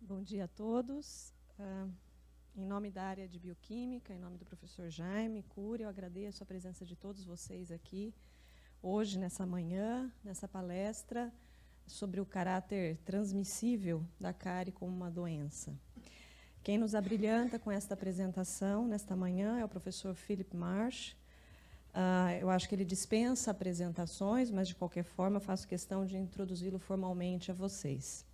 Bom dia a todos. Em nome da área de Bioquímica, em nome do professor Jaime Cury, eu agradeço a presença de todos vocês aqui hoje, nessa manhã, nessa palestra sobre o caráter transmissível da cárie como uma doença. Quem nos abrilhanta com esta apresentação nesta manhã é o professor Philip Marsh. Eu acho que ele dispensa apresentações, mas, de qualquer forma, eu faço questão de introduzi-lo formalmente a vocês.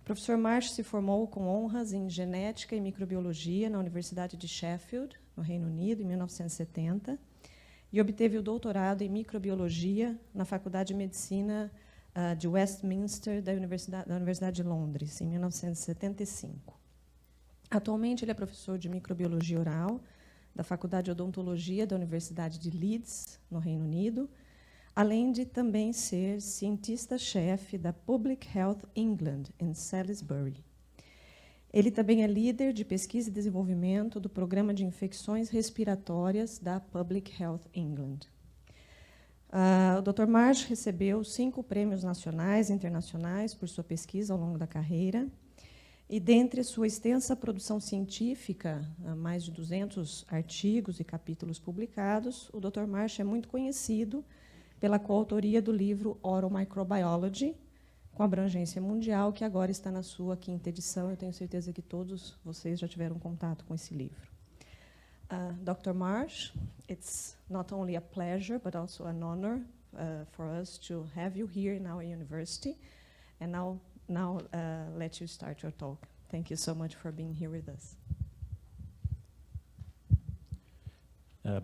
O professor Marsh se formou com honras em Genética e Microbiologia na Universidade de Sheffield, no Reino Unido, em 1970, e obteve o doutorado em Microbiologia na Faculdade de Medicina de Westminster, da Universidade de Londres, em 1975. Atualmente, ele é professor de Microbiologia Oral da Faculdade de Odontologia da Universidade de Leeds, no Reino Unido, além de também ser cientista-chefe da Public Health England, em Salisbury. Ele também é líder de pesquisa e desenvolvimento do Programa de Infecções Respiratórias da Public Health England. O Dr. Marsh recebeu 5 prêmios nacionais e internacionais por sua pesquisa ao longo da carreira, e, dentre sua extensa produção científica, mais de 200 artigos e capítulos publicados, o Dr. Marsh é muito conhecido pela coautoria do livro Oral Microbiology, com abrangência mundial, que agora está na sua 5ª edição. Eu tenho certeza que todos vocês já tiveram contato com esse livro. Dr. Marsh, it's not only a pleasure, but also an honor for us to have you here in our university. And now let you start your talk. Thank you so much for being here with us.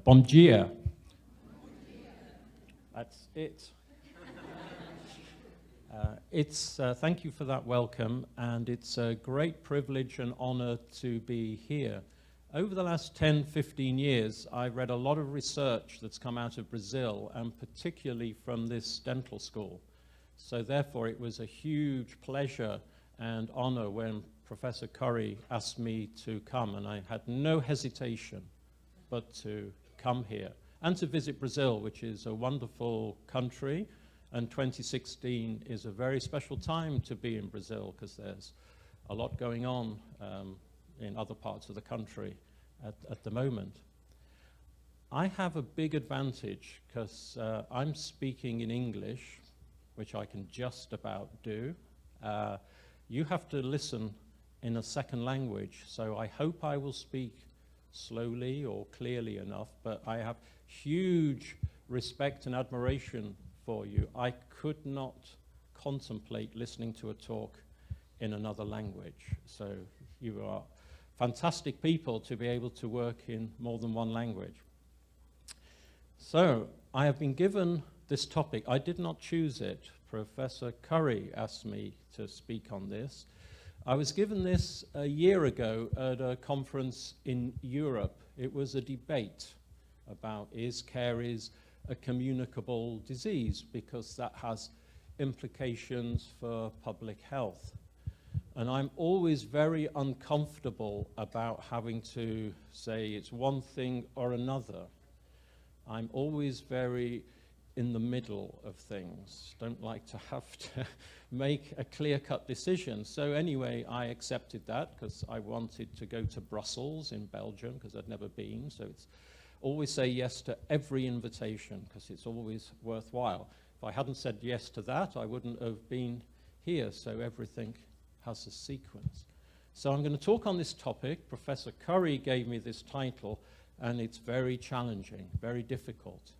Bom dia. That's it. Thank you for that welcome, and it's a great privilege and honor to be here. Over the last 10, 15 years, I've read a lot of research that's come out of Brazil, and particularly from this dental school. So therefore, it was a huge pleasure and honor when Professor Curry asked me to come, and I had no hesitation but to come here and to visit Brazil, which is a wonderful country, and 2016 is a very special time to be in Brazil because there's a lot going on in other parts of the country at the moment. I have a big advantage because I'm speaking in English, which I can just about do. You have to listen in a second language, so I hope I will speak slowly or clearly enough, but I have huge respect and admiration for you. I could not contemplate listening to a talk in another language, so you are fantastic people to be able to work in more than one language. So I have been given this topic. I did not choose it. Professor Curry asked me to speak on this. I was given this a year ago at a conference in Europe. It was a debate about, is caries a communicable disease, because that has implications for public health. And I'm always very uncomfortable about having to say it's one thing or another. I'm always very in the middle of things, don't like to have to make a clear-cut decision. So anyway, I accepted that because I wanted to go to Brussels in Belgium because I'd never been. So it's always say yes to every invitation because it's always worthwhile. If I hadn't said yes to that, I wouldn't have been here. So everything has a sequence. So I'm going to talk on this topic. Professor Curry gave me this title, and it's very challenging, very difficult.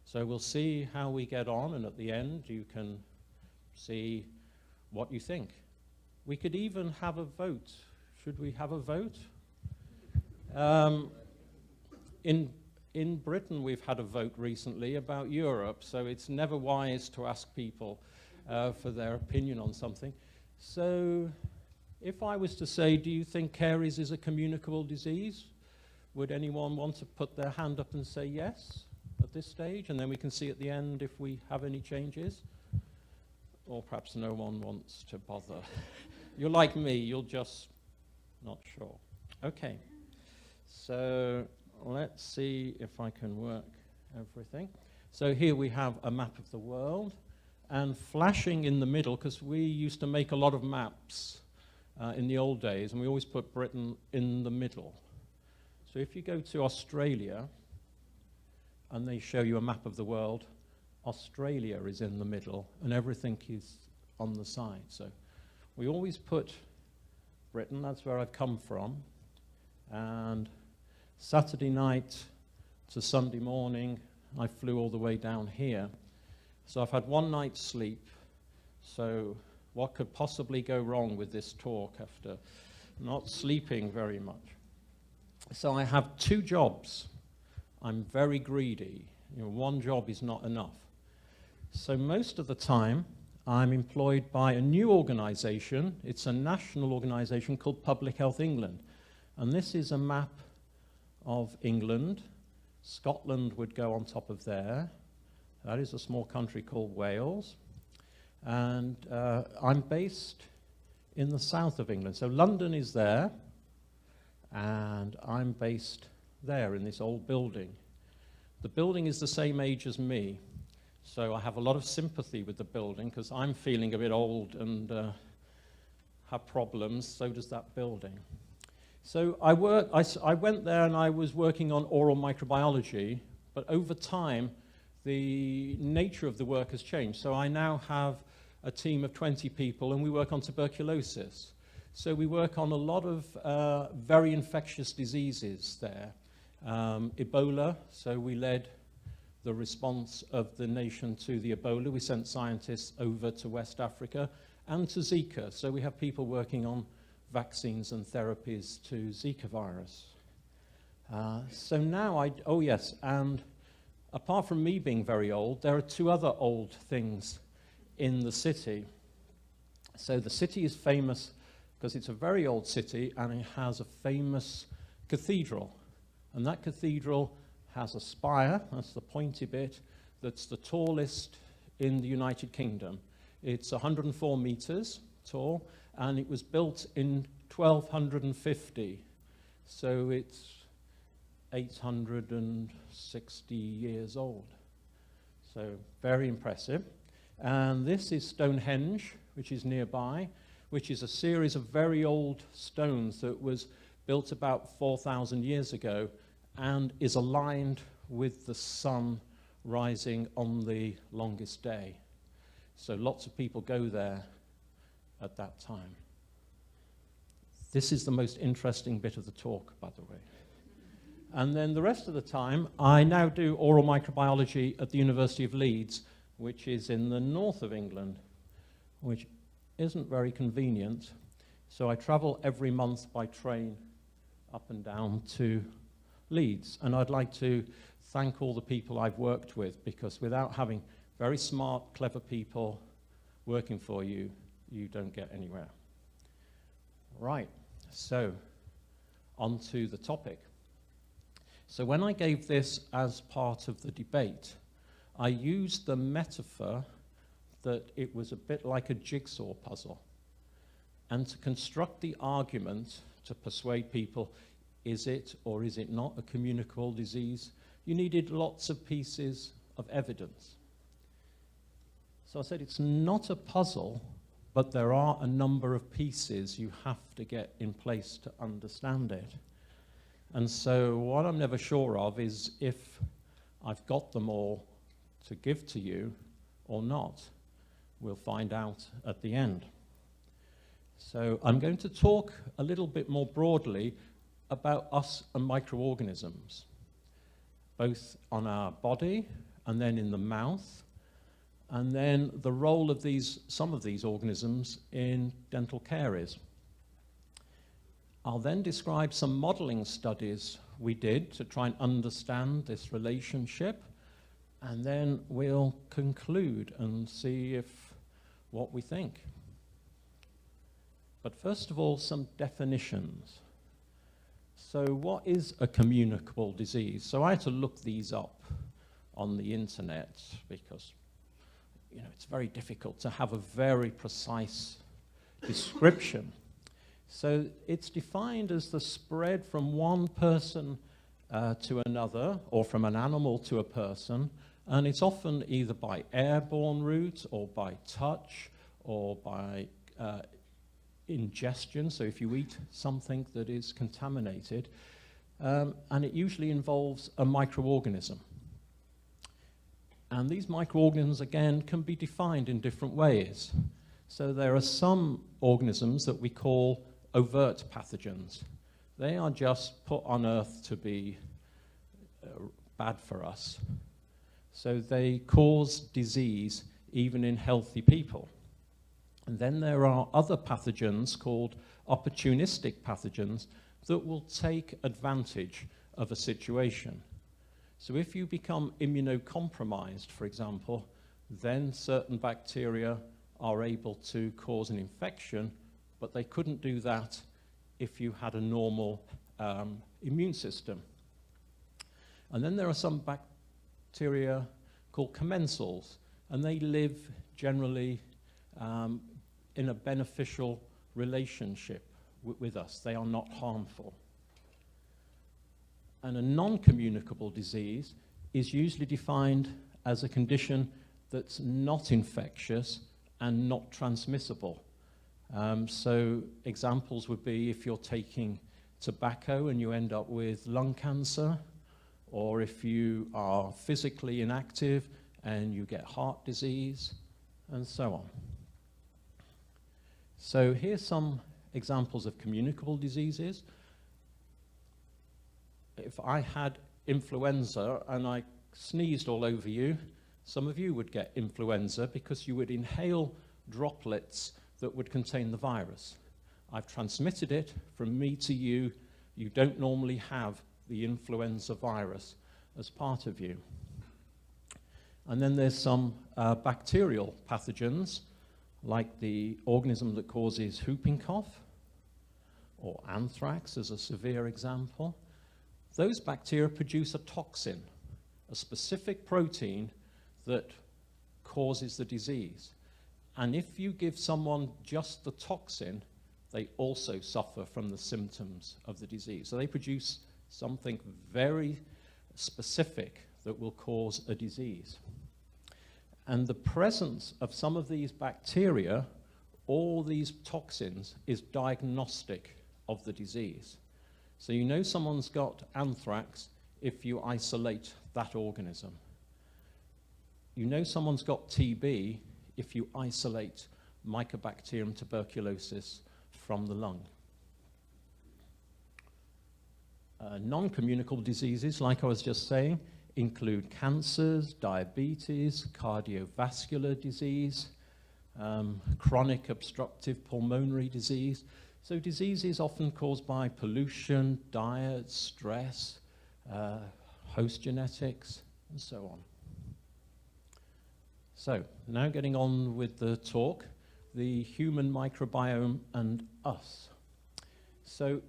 So we'll see how we get on, and at the end you can see what you think. We could even have a vote. Should we have a vote? In Britain we've had a vote recently about Europe, so it's never wise to ask people for their opinion on something. So if I was to say, do you think caries is a communicable disease? Would anyone want to put their hand up and say yes at this stage? And then we can see at the end if we have any changes. Or perhaps no one wants to bother. You're like me, you're just not sure. Okay, so let's see if I can work everything. So here we have a map of the world, and flashing in the middle, because we used to make a lot of maps in the old days, and we always put Britain in the middle. So if you go to Australia, and they show you a map of the world, Australia is in the middle, and everything is on the side. So we always put Britain, that's where I've come from, and Saturday night to Sunday morning, I flew all the way down here. So I've had one night's sleep. So what could possibly go wrong with this talk after not sleeping very much? So I have 2 jobs. I'm very greedy. You know, one job is not enough. So most of the time, I'm employed by a new organization. It's a national organization called Public Health England. And this is a map of England. Scotland would go on top of there. That is a small country called Wales. And I'm based in the south of England. So London is there, and I'm based there in this old building. The building is the same age as me, so I have a lot of sympathy with the building because I'm feeling a bit old and have problems, so does that building. So I went there and I was working on oral microbiology, but over time, the nature of the work has changed. So I now have a team of 20 people, and we work on tuberculosis. So we work on a lot of very infectious diseases there. Ebola, so we led the response of the nation to the Ebola. We sent scientists over to West Africa, and to Zika. So we have people working on vaccines and therapies to Zika virus. So now oh yes, and apart from me being very old, there are 2 other old things in the city. So the city is famous because it's a very old city and it has a famous cathedral. And that cathedral has a spire, that's the pointy bit, that's the tallest in the United Kingdom. It's 104 meters tall, and it was built in 1250. So it's 860 years old. So very impressive. And this is Stonehenge, which is nearby, which is a series of very old stones that was built about 4,000 years ago and is aligned with the sun rising on the longest day. So lots of people go there at that time. This is the most interesting bit of the talk, by the way. And then the rest of the time, I now do oral microbiology at the University of Leeds, which is in the north of England, which isn't very convenient. So I travel every month by train up and down to Leeds. And I'd like to thank all the people I've worked with, because without having very smart, clever people working for you, you don't get anywhere. Right, so on to the topic. So when I gave this as part of the debate, I used the metaphor that it was a bit like a jigsaw puzzle. And to construct the argument to persuade people, is it or is it not a communicable disease, you needed lots of pieces of evidence. So I said it's not a puzzle, but there are a number of pieces you have to get in place to understand it. And so what I'm never sure of is if I've got them all to give to you or not. We'll find out at the end. So I'm going to talk a little bit more broadly about us and microorganisms, both on our body and then in the mouth, and then the role of some of these organisms in dental caries. I'll then describe some modeling studies we did to try and understand this relationship, and then we'll conclude and see what we think. But first of all, some definitions. So what is a communicable disease? So I had to look these up on the internet because it's very difficult to have a very precise description. So it's defined as the spread from one person to another, or from an animal to a person, and it's often either by airborne route or by touch or by ingestion, so if you eat something that is contaminated, and it usually involves a microorganism. And these microorganisms, again, can be defined in different ways. So there are some organisms that we call overt pathogens. They are just put on Earth to be bad for us. So they cause disease even in healthy people. And then there are other pathogens called opportunistic pathogens that will take advantage of a situation. So if you become immunocompromised, for example, then certain bacteria are able to cause an infection, but they couldn't do that if you had a normal immune system. And then there are some bacteria called commensals, and they live generally in a beneficial relationship with us. They are not harmful. And a non-communicable disease is usually defined as a condition that's not infectious and not transmissible. So examples would be if you're taking tobacco and you end up with lung cancer, or if you are physically inactive and you get heart disease, and so on. So here's some examples of communicable diseases. If I had influenza and I sneezed all over you, some of you would get influenza because you would inhale droplets that would contain the virus. I've transmitted it from me to you. You don't normally have the influenza virus as part of you. And then there's some bacterial pathogens, like the organism that causes whooping cough, or anthrax as a severe example. Those bacteria produce a toxin, a specific protein that causes the disease. And if you give someone just the toxin, they also suffer from the symptoms of the disease. So they produce something very specific that will cause a disease. And the presence of some of these bacteria, all these toxins, is diagnostic of the disease. So you know someone's got anthrax if you isolate that organism. You know someone's got TB if you isolate Mycobacterium tuberculosis from the lung. Non-communicable diseases, like I was just saying, include cancers, diabetes, cardiovascular disease, chronic obstructive pulmonary disease. So diseases often caused by pollution, diet, stress, host genetics, and so on. So now getting on with the talk, the human microbiome and us. So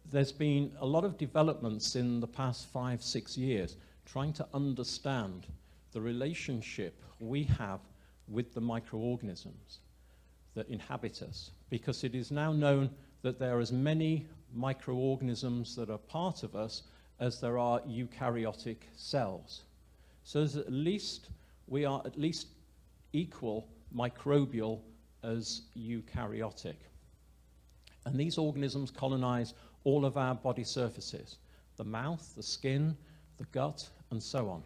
there's been a lot of developments in the past 5-6 years trying to understand the relationship we have with the microorganisms that inhabit us, because it is now known that there are as many microorganisms that are part of us as there are eukaryotic cells. So we are at least equal microbial as eukaryotic. And these organisms colonize all of our body surfaces, the mouth, the skin, the gut, and so on.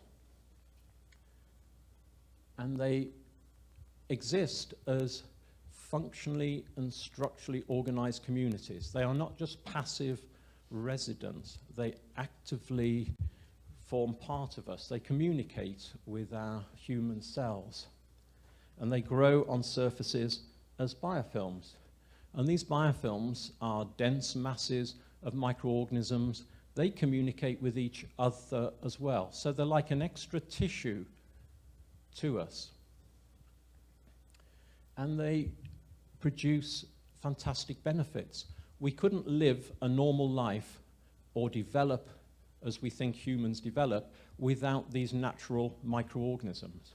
And they exist as functionally and structurally organized communities. They are not just passive residents. They actively form part of us. They communicate with our human cells. And they grow on surfaces as biofilms. And these biofilms are dense masses of microorganisms. They communicate with each other as well. So they're like an extra tissue to us. And they produce fantastic benefits. We couldn't live a normal life or develop as we think humans develop without these natural microorganisms.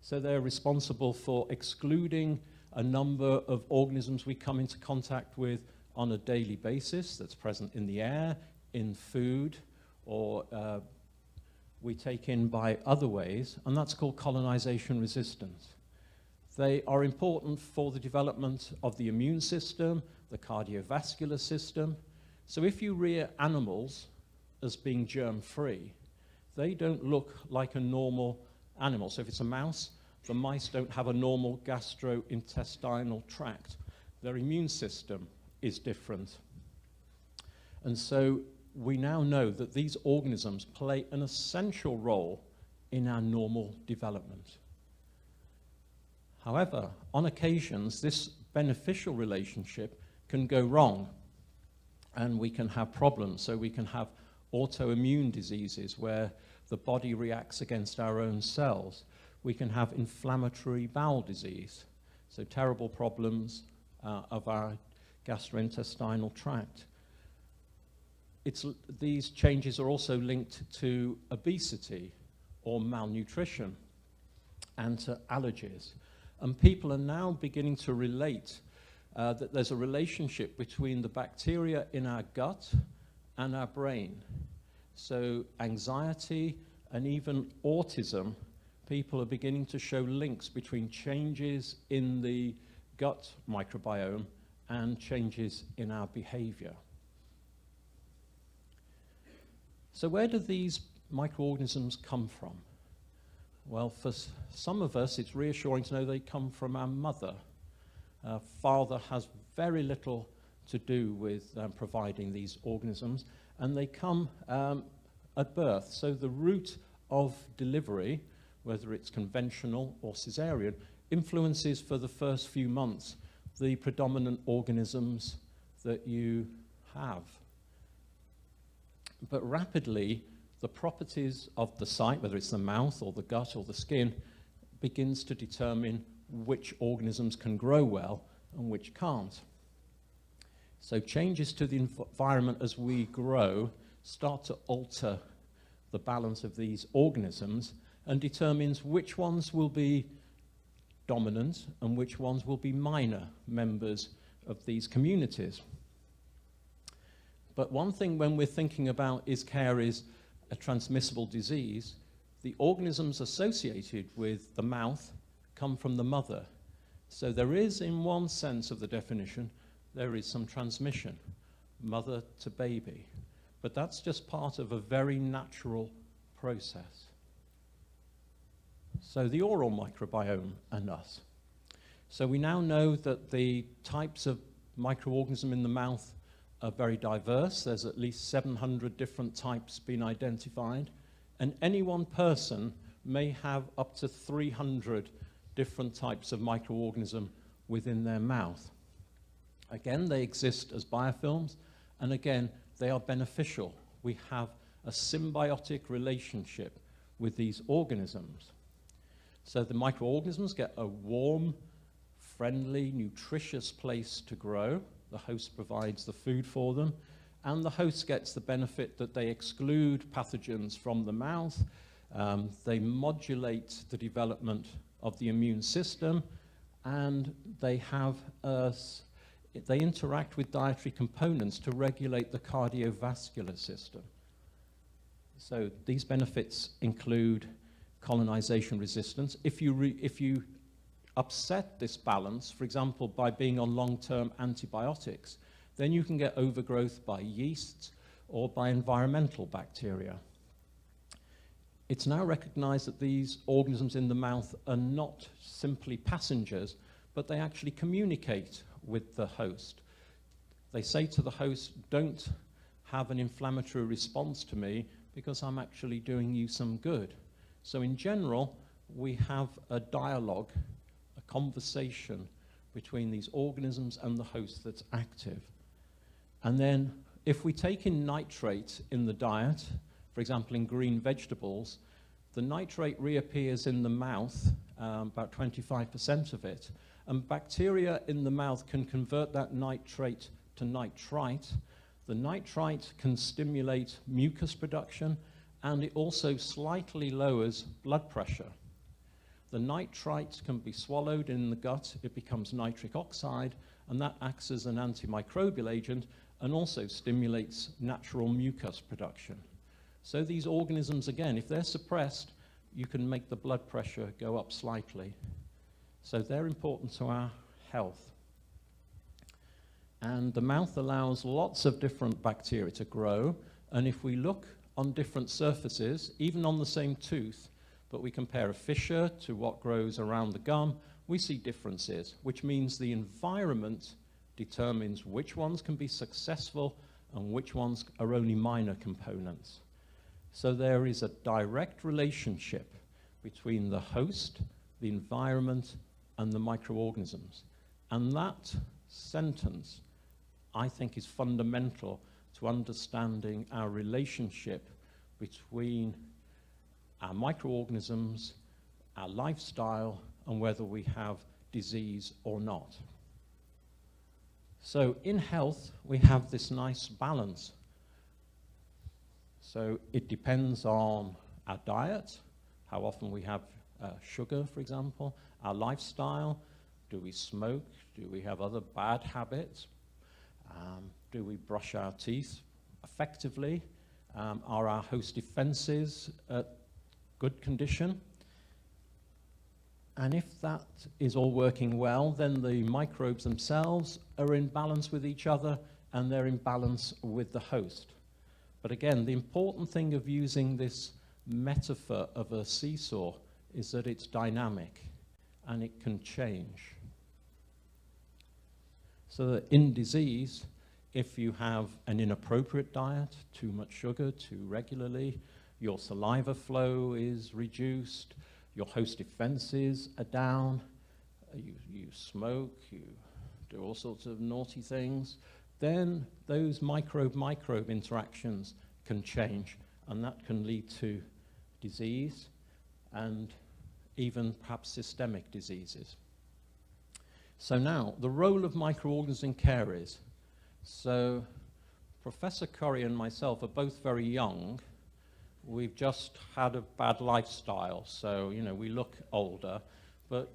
So they're responsible for excluding a number of organisms we come into contact with on a daily basis that's present in the air, in food, or we take in by other ways, and that's called colonization resistance. They are important for the development of the immune system, the cardiovascular system. So if you rear animals as being germ-free, they don't look like a normal animal. So if it's a mouse, the mice don't have a normal gastrointestinal tract. Their immune system is different. And so we now know that these organisms play an essential role in our normal development. However, on occasions, this beneficial relationship can go wrong, and we can have problems. So we can have autoimmune diseases where the body reacts against our own cells. We can have inflammatory bowel disease, so terrible problems of our gastrointestinal tract. These changes are also linked to obesity or malnutrition and to allergies. And people are now beginning to relate that there's a relationship between the bacteria in our gut and our brain. So anxiety and even autism, people are beginning to show links between changes in the gut microbiome and changes in our behavior. So where do these microorganisms come from? Well, for some of us, it's reassuring to know they come from our mother. Father has very little to do with providing these organisms, and they come at birth. So the route of delivery, whether it's conventional or cesarean, influences for the first few months the predominant organisms that you have. But rapidly, the properties of the site, whether it's the mouth or the gut or the skin, begins to determine which organisms can grow well and which can't. So changes to the environment as we grow start to alter the balance of these organisms and determines which ones will be dominant and which ones will be minor members of these communities. But one thing when we're thinking about is caries a transmissible disease, the organisms associated with the mouth come from the mother. So there is, in one sense of the definition, there is some transmission, mother to baby. But that's just part of a very natural process. So the oral microbiome and us. So we now know that the types of microorganism in the mouth are very diverse. There's at least 700 different types been identified. And any one person may have up to 300 different types of microorganism within their mouth. Again, they exist as biofilms, and again, they are beneficial. We have a symbiotic relationship with these organisms. So the microorganisms get a warm, friendly, nutritious place to grow. The host provides the food for them, and the host gets the benefit that they exclude pathogens from the mouth. They modulate the development of the immune system, and they interact with dietary components to regulate the cardiovascular system. So these benefits include colonization resistance. If you upset this balance, for example, by being on long-term antibiotics, then you can get overgrowth by yeasts or by environmental bacteria. It's now recognized that these organisms in the mouth are not simply passengers, but they actually communicate with the host. They say to the host, don't have an inflammatory response to me because I'm actually doing you some good. So in general, we have a dialogue, a conversation between these organisms and the host that's active. And then if we take in nitrate in the diet, for example in green vegetables, the nitrate reappears in the mouth, about 25% of it, and bacteria in the mouth can convert that nitrate to nitrite. The nitrite can stimulate mucus production, and it also slightly lowers blood pressure. The nitrite can be swallowed in the gut, it becomes nitric oxide, and that acts as an antimicrobial agent and also stimulates natural mucus production. So these organisms, again, if they're suppressed, you can make the blood pressure go up slightly. So they're important to our health. And the mouth allows lots of different bacteria to grow. And if we look on different surfaces, even on the same tooth, but we compare a fissure to what grows around the gum, we see differences, which means the environment determines which ones can be successful and which ones are only minor components. So there is a direct relationship between the host, the environment, and the microorganisms. And that sentence, I think, is fundamental to understanding our relationship between our microorganisms, our lifestyle, and whether we have disease or not. So in health, we have this nice balance. So it depends on our diet, how often we have sugar, for example, our lifestyle. Do we smoke? Do we have other bad habits? Do we brush our teeth effectively? Are our host defenses at good condition? And if that is all working well, then the microbes themselves are in balance with each other and they're in balance with the host. But again, the important thing of using this metaphor of a seesaw is that it's dynamic and it can change. So that in disease, if you have an inappropriate diet, too much sugar too regularly, your saliva flow is reduced, your host defenses are down, you smoke, you do all sorts of naughty things, then those microbe-microbe interactions can change, and that can lead to disease and even perhaps systemic diseases. So now, the role of microorganisms in caries. So Professor Curry and myself are both very young. We've just had a bad lifestyle, so we look older. But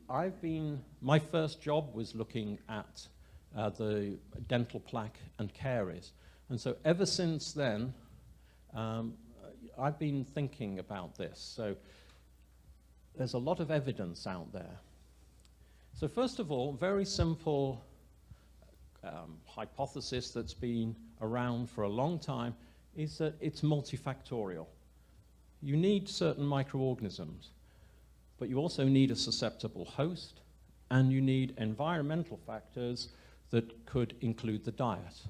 my first job was looking at the dental plaque and caries. And so ever since then, I've been thinking about this. So there's a lot of evidence out there. So first of all, very simple hypothesis that's been around for a long time is that it's multifactorial. You need certain microorganisms, but you also need a susceptible host, and you need environmental factors that could include the diet,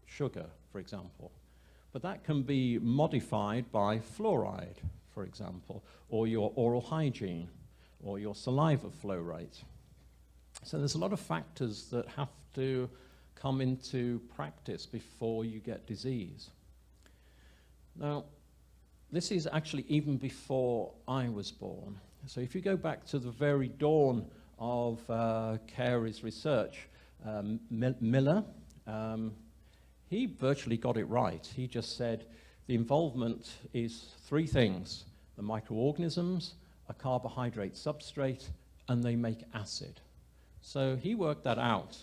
sugar, for example. But that can be modified by fluoride, for example, or your oral hygiene, or your saliva flow rate. So there's a lot of factors that have to come into practice before you get disease. Now, this is actually even before I was born. So if you go back to the very dawn of caries research, Miller, he virtually got it right. He just said the involvement is three things: the microorganisms, a carbohydrate substrate, and they make acid. So he worked that out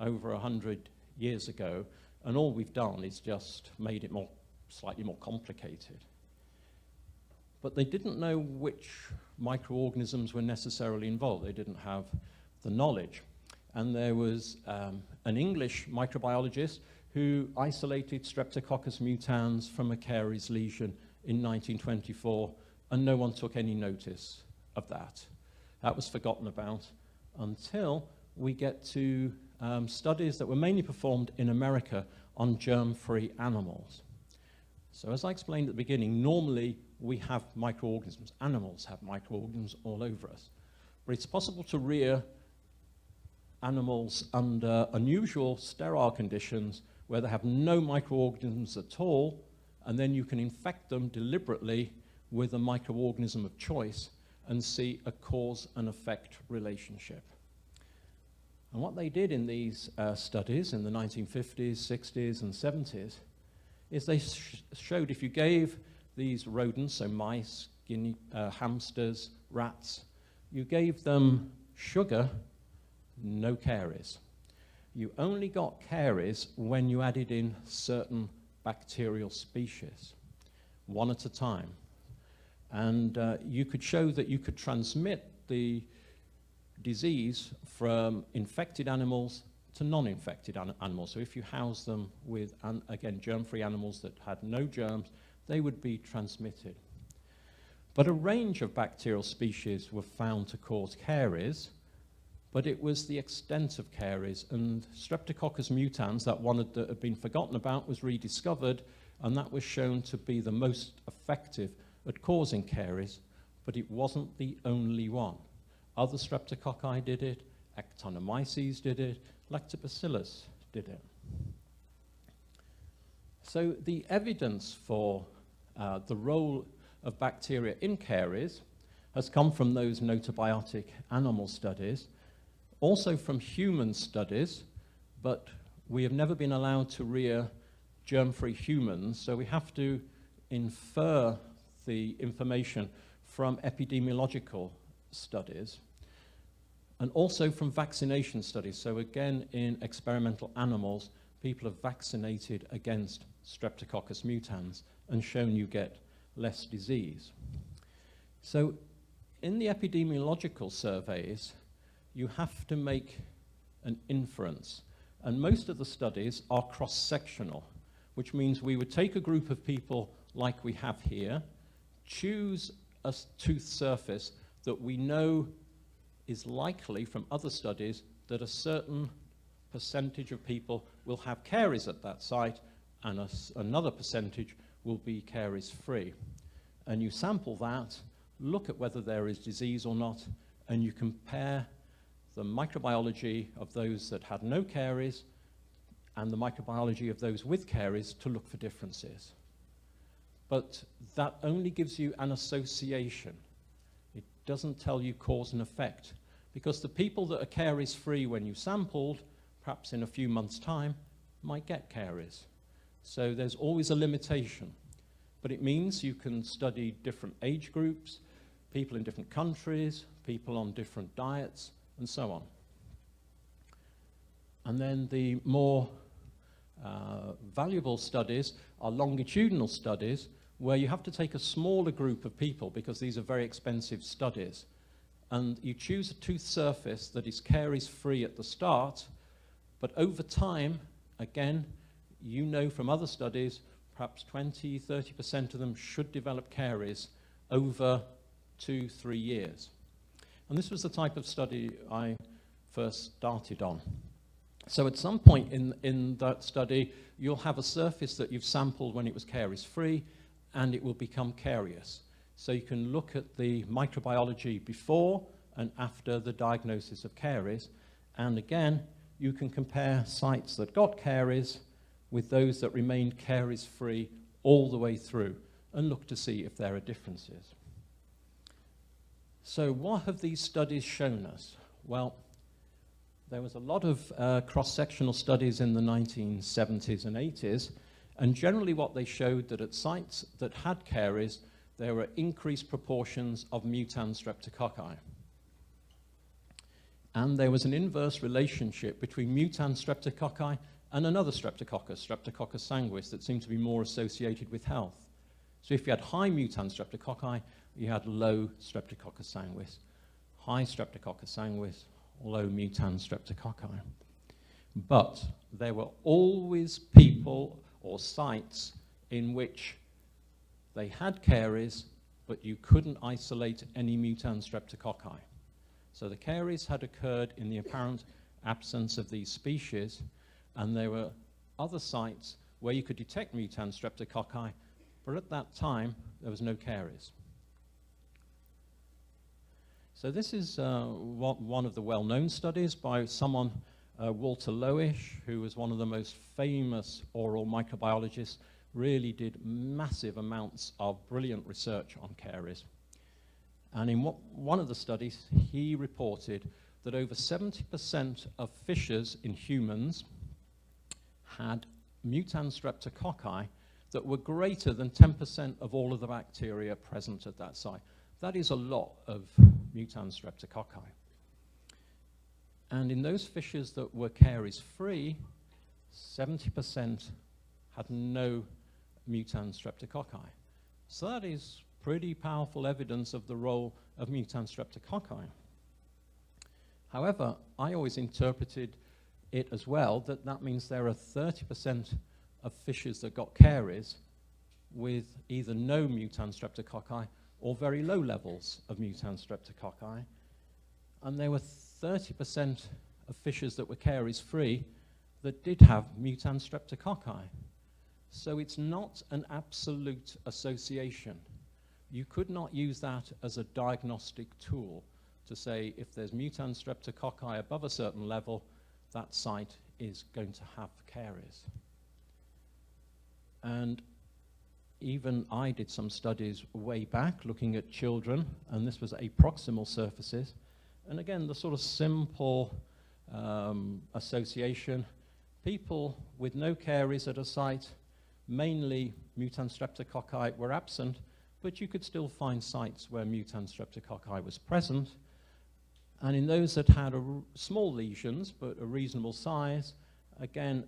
over 100 years ago, and all we've done is just made it slightly more complicated. But they didn't know which microorganisms were necessarily involved. They didn't have the knowledge. And there was an English microbiologist who isolated Streptococcus mutans from a caries lesion in 1924, and no one took any notice of that. That was forgotten about until we get to studies that were mainly performed in America on germ-free animals. So as I explained at the beginning, normally we have microorganisms. Animals have microorganisms all over us. But it's possible to rear animals under unusual sterile conditions where they have no microorganisms at all, and then you can infect them deliberately with a microorganism of choice and see a cause and effect relationship. And what they did in these studies in the 1950s, 60s, and 70s is they showed if you gave these rodents, so mice, hamsters, rats, you gave them sugar, no caries. You only got caries when you added in certain bacterial species, one at a time. And you could show that you could transmit the disease from infected animals to non-infected animals. So if you house them with, again, germ-free animals that had no germs, they would be transmitted. But a range of bacterial species were found to cause caries, but it was the extent of caries, and Streptococcus mutans, that one that had been forgotten about, was rediscovered, and that was shown to be the most effective at causing caries, but it wasn't the only one. Other streptococci did it, Actinomyces did it, Lactobacillus did it. So the evidence for the role of bacteria in caries has come from those notobiotic animal studies, also from human studies, but we have never been allowed to rear germ-free humans, so we have to infer the information from epidemiological studies, and also from vaccination studies. So again, in experimental animals, people have vaccinated against Streptococcus mutans and shown you get less disease. So in the epidemiological surveys, you have to make an inference. And most of the studies are cross-sectional, which means we would take a group of people like we have here, choose a tooth surface that we know is likely from other studies that a certain percentage of people will have caries at that site, and another percentage will be caries-free. And you sample that, look at whether there is disease or not, and you compare the microbiology of those that had no caries and the microbiology of those with caries to look for differences. But that only gives you an association. It doesn't tell you cause and effect, because the people that are caries-free when you sampled, perhaps in a few months' time, might get caries. So there's always a limitation. But it means you can study different age groups, people in different countries, people on different diets, and so on. And then the more valuable studies are longitudinal studies, where you have to take a smaller group of people, because these are very expensive studies, and you choose a tooth surface that is caries-free at the start, but over time, again, you know from other studies, perhaps 20, 30% of them should develop caries over 2-3 years. And this was the type of study I first started on. So at some point in that study, you'll have a surface that you've sampled when it was caries-free, and it will become carious. So you can look at the microbiology before and after the diagnosis of caries, and again, you can compare sites that got caries with those that remained caries-free all the way through, and look to see if there are differences. So what have these studies shown us? Well, there was a lot of cross-sectional studies in the 1970s and 80s, and generally what they showed that at sites that had caries, there were increased proportions of mutant streptococci. And there was an inverse relationship between mutant streptococci and another streptococcus, Streptococcus sanguis, that seemed to be more associated with health. So if you had high mutant streptococci, you had low Streptococcus sanguis. High Streptococcus sanguis, low mutant streptococci. But there were always people or sites in which they had caries, but you couldn't isolate any mutant streptococci. So the caries had occurred in the apparent absence of these species, and there were other sites where you could detect mutant streptococci, but at that time, there was no caries. So this is one of the well-known studies by someone, Walter Lowish, who was one of the most famous oral microbiologists, really did massive amounts of brilliant research on caries. And in one of the studies, he reported that over 70% of fishes in humans had mutant streptococci that were greater than 10% of all of the bacteria present at that site. That is a lot of mutant streptococci. And in those fishes that were caries-free, 70% had no mutant streptococci. So that is pretty powerful evidence of the role of mutant streptococci. However, I always interpreted it as well that that means there are 30% of fishes that got caries with either no mutant streptococci or very low levels of mutant streptococci. And there were 30% of fishes that were caries-free that did have mutant streptococci. So it's not an absolute association. You could not use that as a diagnostic tool to say if there's mutant streptococci above a certain level, that site is going to have caries. And even I did some studies way back looking at children, and this was aproximal surfaces. And again, the sort of simple association, people with no caries at a site, mainly mutant streptococci were absent, but you could still find sites where mutant streptococci was present. And in those that had small lesions, but a reasonable size, again,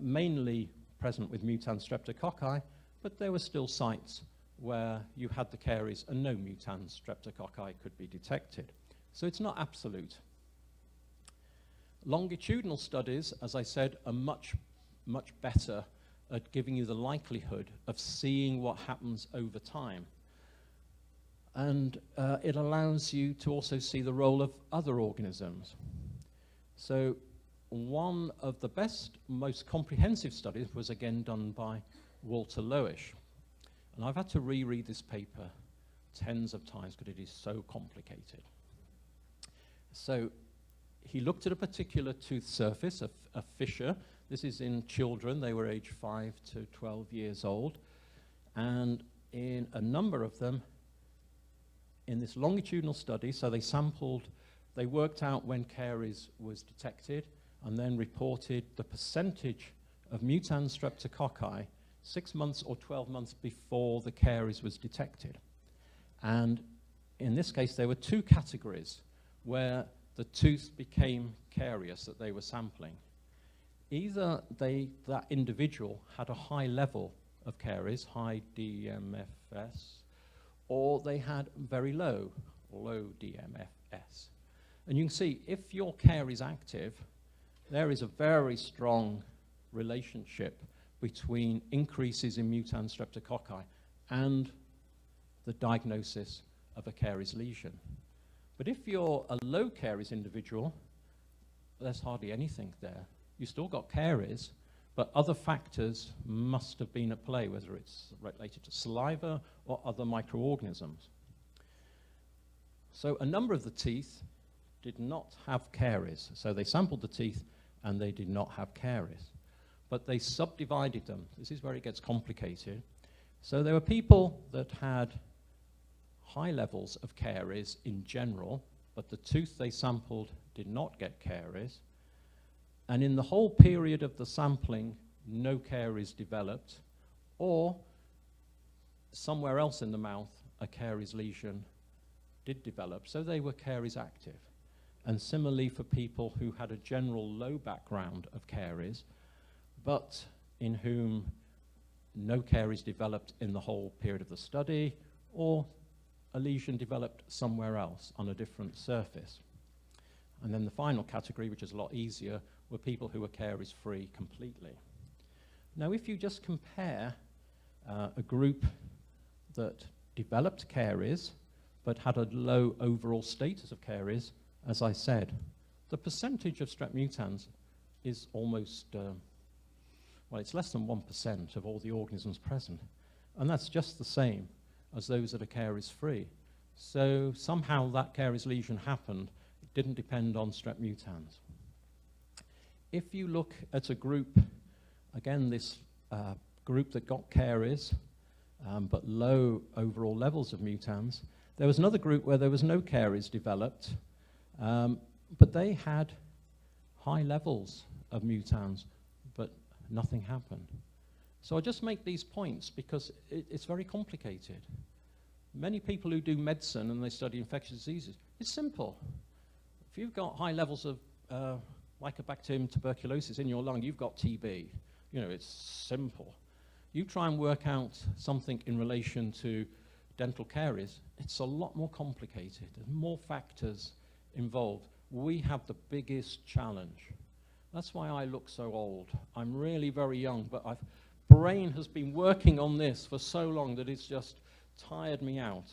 mainly present with mutant streptococci, but there were still sites where you had the caries and no mutant streptococci could be detected. So it's not absolute. Longitudinal studies, as I said, are much, much better at giving you the likelihood of seeing what happens over time. And it allows you to also see the role of other organisms. So one of the best, most comprehensive studies was again done by Walter Loesch. And I've had to reread this paper tens of times because it is so complicated. So he looked at a particular tooth surface, a fissure. This is in children. They were aged 5 to 12 years old. And in a number of them, in this longitudinal study, so they worked out when caries was detected and then reported the percentage of mutant streptococci 6 months or 12 months before the caries was detected. And in this case, there were two categories where the tooth became carious that they were sampling. Either that individual had a high level of caries, high DMFS, or they had very low DMFS. And you can see if your caries is active, there is a very strong relationship between increases in mutant streptococci and the diagnosis of a caries lesion. But if you're a low caries individual, there's hardly anything there. You still got caries, but other factors must have been at play, whether it's related to saliva or other microorganisms. So a number of the teeth did not have caries. So they sampled the teeth and they did not have caries. But they subdivided them. This is where it gets complicated. So there were people that had high levels of caries in general, but the tooth they sampled did not get caries. And in the whole period of the sampling, no caries developed, or somewhere else in the mouth, a caries lesion did develop, so they were caries active. And similarly for people who had a general low background of caries, but in whom no caries developed in the whole period of the study, or a lesion developed somewhere else on a different surface. And then the final category, which is a lot easier, were people who were caries-free completely. Now, if you just compare a group that developed caries but had a low overall status of caries, as I said, the percentage of strep mutans is almost, well, it's less than 1% of all the organisms present. And that's just the same as those that are caries-free. So somehow that caries lesion happened. It didn't depend on strep mutans. If you look at a group, again, this group that got caries, but low overall levels of mutans, there was another group where there was no caries developed, but they had high levels of mutans, but nothing happened. So I just make these points because it's very complicated. Many people who do medicine and they study infectious diseases, it's simple. If you've got high levels of Mycobacterium tuberculosis in your lung, you've got TB. You know, it's simple. You try and work out something in relation to dental caries, it's a lot more complicated. There's more factors involved, we have the biggest challenge. That's why I look so old. I'm really very young, but my brain has been working on this for so long that it's just tired me out.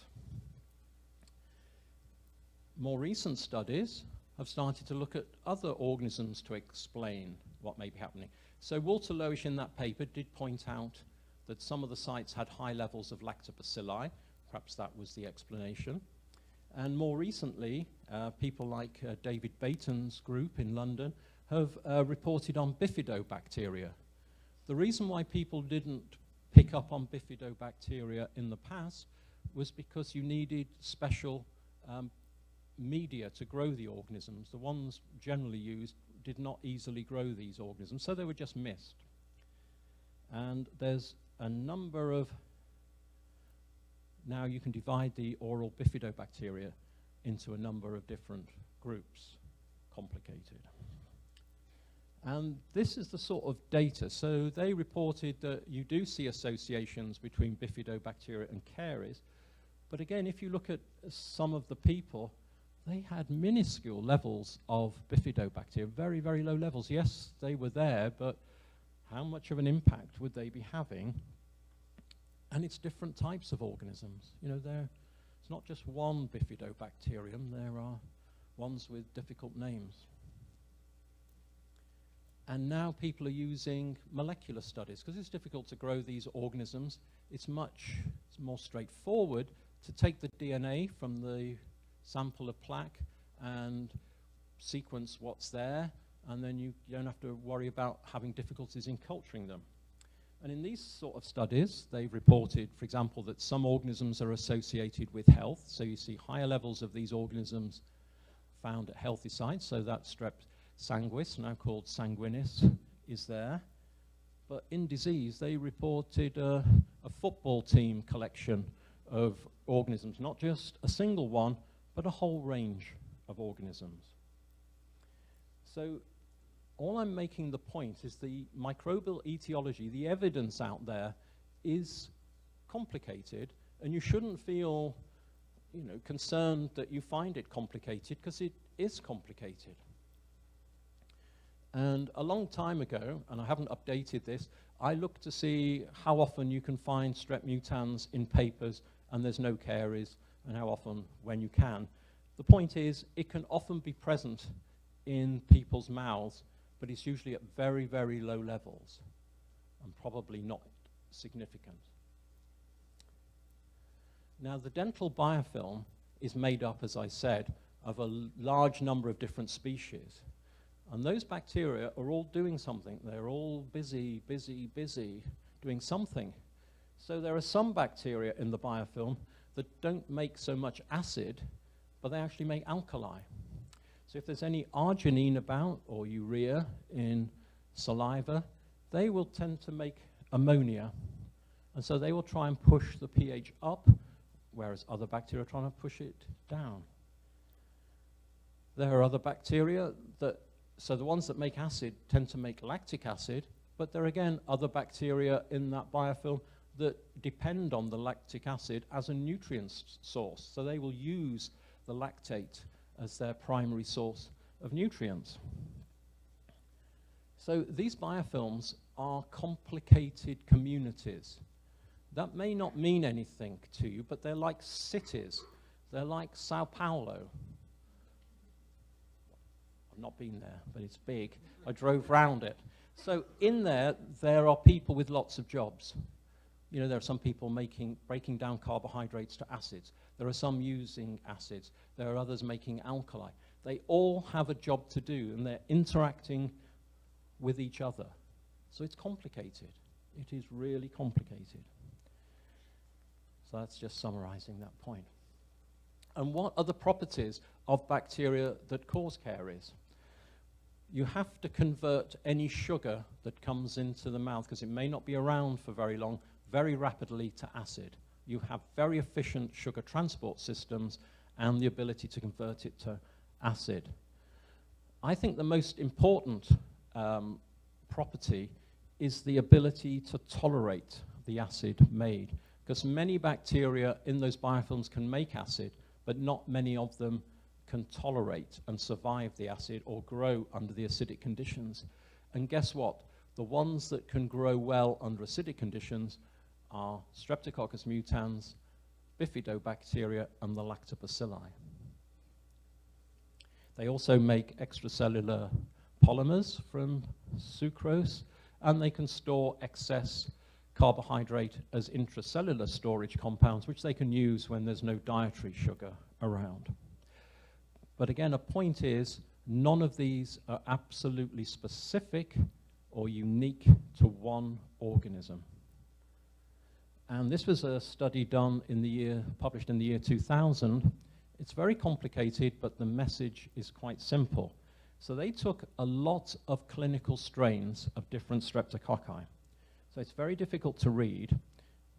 More recent studies have started to look at other organisms to explain what may be happening. So Walter Loesch in that paper did point out that some of the sites had high levels of lactobacilli. Perhaps that was the explanation. And more recently, people like David Baton's group in London have reported on bifidobacteria. The reason why people didn't pick up on bifidobacteria in the past was because you needed special media to grow the organisms. The ones generally used did not easily grow these organisms, so they were just missed. And there's a number of, now you can divide the oral bifidobacteria into a number of different groups, complicated. And this is the sort of data. So they reported that you do see associations between bifidobacteria and caries, but again, if you look at some of the people, they had minuscule levels of bifidobacteria, very, very low levels. Yes, they were there, but how much of an impact would they be having? And it's different types of organisms. You know, it's not just one bifidobacterium, there are ones with difficult names. And now people are using molecular studies, because it's difficult to grow these organisms. It's more straightforward to take the DNA from the sample of plaque and sequence what's there, and then you don't have to worry about having difficulties in culturing them. And in these sort of studies, they've reported, for example, that some organisms are associated with health. So you see higher levels of these organisms found at healthy sites. So that Strep sanguis, now called sanguinis, is there. But in disease, they reported a football team collection of organisms, not just a single one, but a whole range of organisms. So all I'm making the point is the microbial etiology, the evidence out there is complicated, and you shouldn't feel, concerned that you find it complicated, because it is complicated. And a long time ago, and I haven't updated this, I looked to see how often you can find strep mutans in papers and there's no caries, and how often when you can. The point is, it can often be present in people's mouths, but it's usually at very, very low levels and probably not significant. Now, the dental biofilm is made up, as I said, of a large number of different species. And those bacteria are all doing something. They're all busy, busy, busy doing something. So there are some bacteria in the biofilm that don't make so much acid, but they actually make alkali. So if there's any arginine about, or urea in saliva, they will tend to make ammonia. And so they will try and push the pH up, whereas other bacteria are trying to push it down. There are other bacteria that, so the ones that make acid tend to make lactic acid, but there are again other bacteria in that biofilm that depend on the lactic acid as a nutrient source. So they will use the lactate as their primary source of nutrients. So these biofilms are complicated communities. That may not mean anything to you, but they're like cities. They're like Sao Paulo. I've not been there, but it's big. I drove round it. So in there are people with lots of jobs. There are some people breaking down carbohydrates to acids. There are some using acids. There are others making alkali. They all have a job to do, and they're interacting with each other. So it's complicated. It is really complicated. So that's just summarizing that point. And what are the properties of bacteria that cause caries? You have to convert any sugar that comes into the mouth, because it may not be around for very long, very rapidly to acid. You have very efficient sugar transport systems and the ability to convert it to acid. I think the most important property is the ability to tolerate the acid made, because many bacteria in those biofilms can make acid, but not many of them can tolerate and survive the acid or grow under the acidic conditions. And guess what? The ones that can grow well under acidic conditions are Streptococcus mutans, Bifidobacteria, and the lactobacilli. They also make extracellular polymers from sucrose, and they can store excess carbohydrate as intracellular storage compounds, which they can use when there's no dietary sugar around. But again, a point is, none of these are absolutely specific or unique to one organism. And this was a study done in the year, published in the year 2000. It's very complicated, but the message is quite simple. So they took a lot of clinical strains of different streptococci. So it's very difficult to read,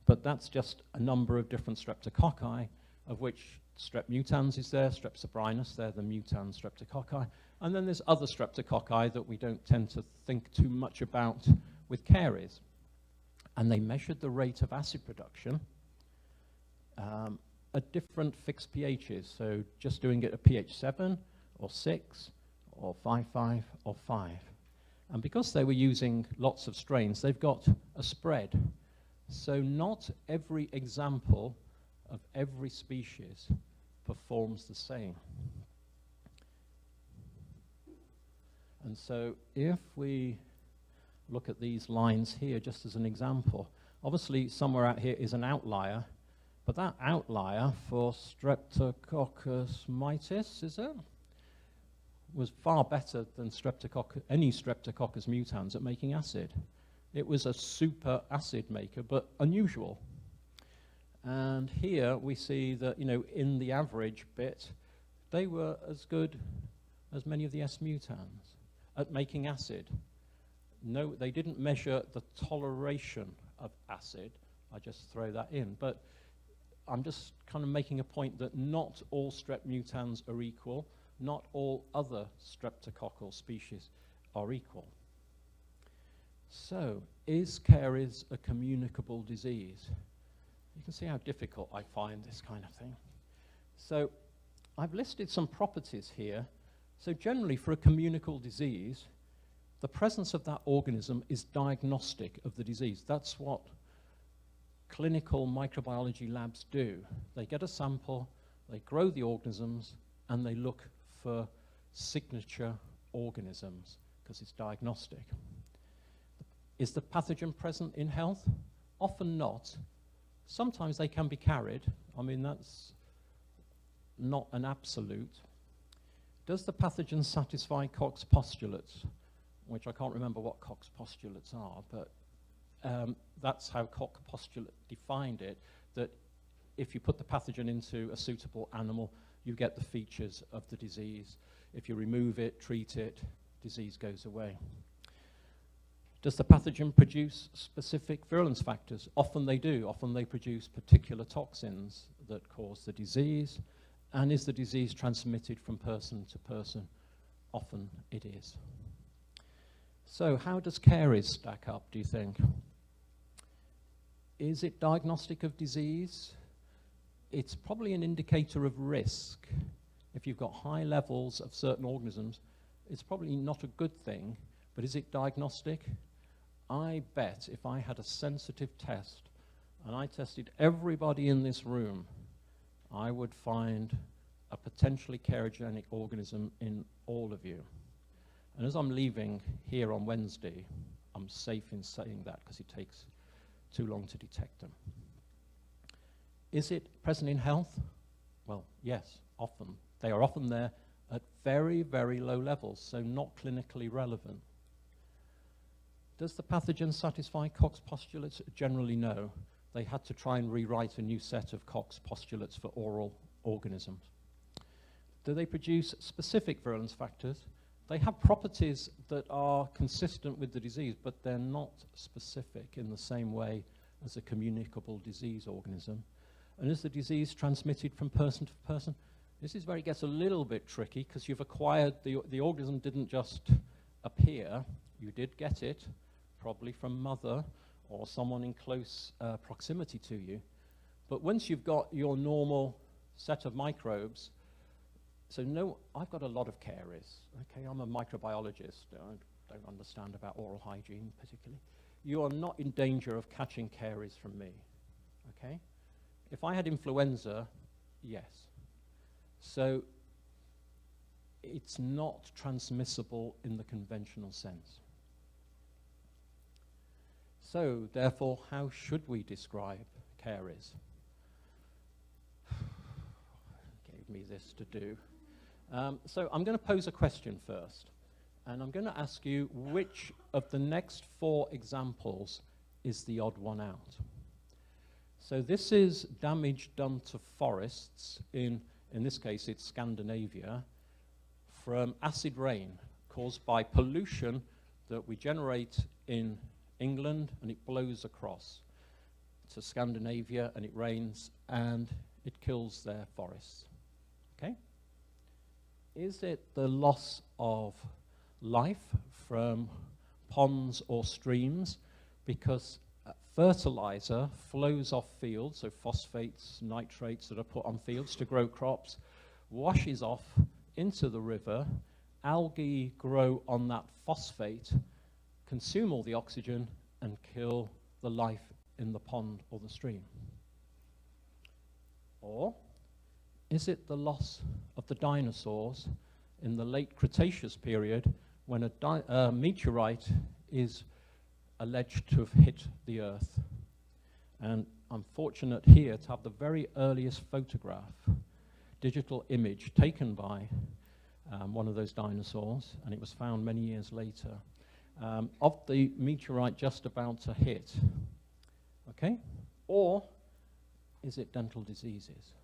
but that's just a number of different streptococci, of which Strep mutans is there, Strep sabrinus, they're the mutan streptococci. And then there's other streptococci that we don't tend to think too much about with caries. And they measured the rate of acid production at different fixed pHs. So just doing it at pH 7 or 6 or 5.5 or 5. And because they were using lots of strains, they've got a spread. So not every example of every species performs the same. And so if we look at these lines here just as an example, obviously somewhere out here is an outlier, but that outlier for Streptococcus mitis, is it? Was far better than any Streptococcus mutans at making acid. It was a super acid maker, but unusual. And here we see that, you know, in the average bit, they were as good as many of the S mutans at making acid. No, they didn't measure the toleration of acid. I just throw that in. But I'm just kind of making a point that not all strep mutans are equal. Not all other streptococcal species are equal. So, is caries a communicable disease? You can see how difficult I find this kind of thing. So, I've listed some properties here. So generally, for a communicable disease, the presence of that organism is diagnostic of the disease. That's what clinical microbiology labs do. They get a sample, they grow the organisms, and they look for signature organisms, because it's diagnostic. Is the pathogen present in health? Often not. Sometimes they can be carried. I mean, that's not an absolute. Does the pathogen satisfy Koch's postulates? Which I can't remember what Koch's postulates are, but that's how Koch postulate defined it, that if you put the pathogen into a suitable animal, you get the features of the disease. If you remove it, treat it, disease goes away. Does the pathogen produce specific virulence factors? Often they do. Often they produce particular toxins that cause the disease. And is the disease transmitted from person to person? Often it is. So how does caries stack up, do you think? Is it diagnostic of disease? It's probably an indicator of risk. If you've got high levels of certain organisms, it's probably not a good thing, but is it diagnostic? I bet if I had a sensitive test and I tested everybody in this room, I would find a potentially carcinogenic organism in all of you. And as I'm leaving here on Wednesday, I'm safe in saying that because it takes too long to detect them. Is it present in health? Well, yes, often. They are often there at very, very low levels, so not clinically relevant. Does the pathogen satisfy Koch's postulates? Generally, no. They had to try and rewrite a new set of Koch's postulates for oral organisms. Do they produce specific virulence factors? They have properties that are consistent with the disease, but they're not specific in the same way as a communicable disease organism. And is the disease transmitted from person to person? This is where it gets a little bit tricky, because you've acquired, the organism didn't just appear, you did get it, probably from mother or someone in close proximity to you. But once you've got your normal set of microbes, So no, I've got a lot of caries. Okay, I'm a microbiologist. I don't understand about oral hygiene particularly. You are not in danger of catching caries from me. Okay? If I had influenza, yes. So it's not transmissible in the conventional sense. So therefore, how should we describe caries? Gave me this to do. So I'm going to pose a question first. And I'm going to ask you which of the next 4 examples is the odd one out. So this is damage done to forests in this case it's Scandinavia, from acid rain caused by pollution that we generate in England, and it blows across to Scandinavia, and it rains and it kills their forests. Okay? Is it the loss of life from ponds or streams because fertilizer flows off fields, so phosphates, nitrates that are put on fields to grow crops, washes off into the river, algae grow on that phosphate, consume all the oxygen and kill the life in the pond or the stream? Or is it the loss of the dinosaurs in the late Cretaceous period when a meteorite is alleged to have hit the Earth? And I'm fortunate here to have the very earliest photograph, digital image taken by one of those dinosaurs, and it was found many years later, of the meteorite just about to hit. Okay? Or is it dental diseases?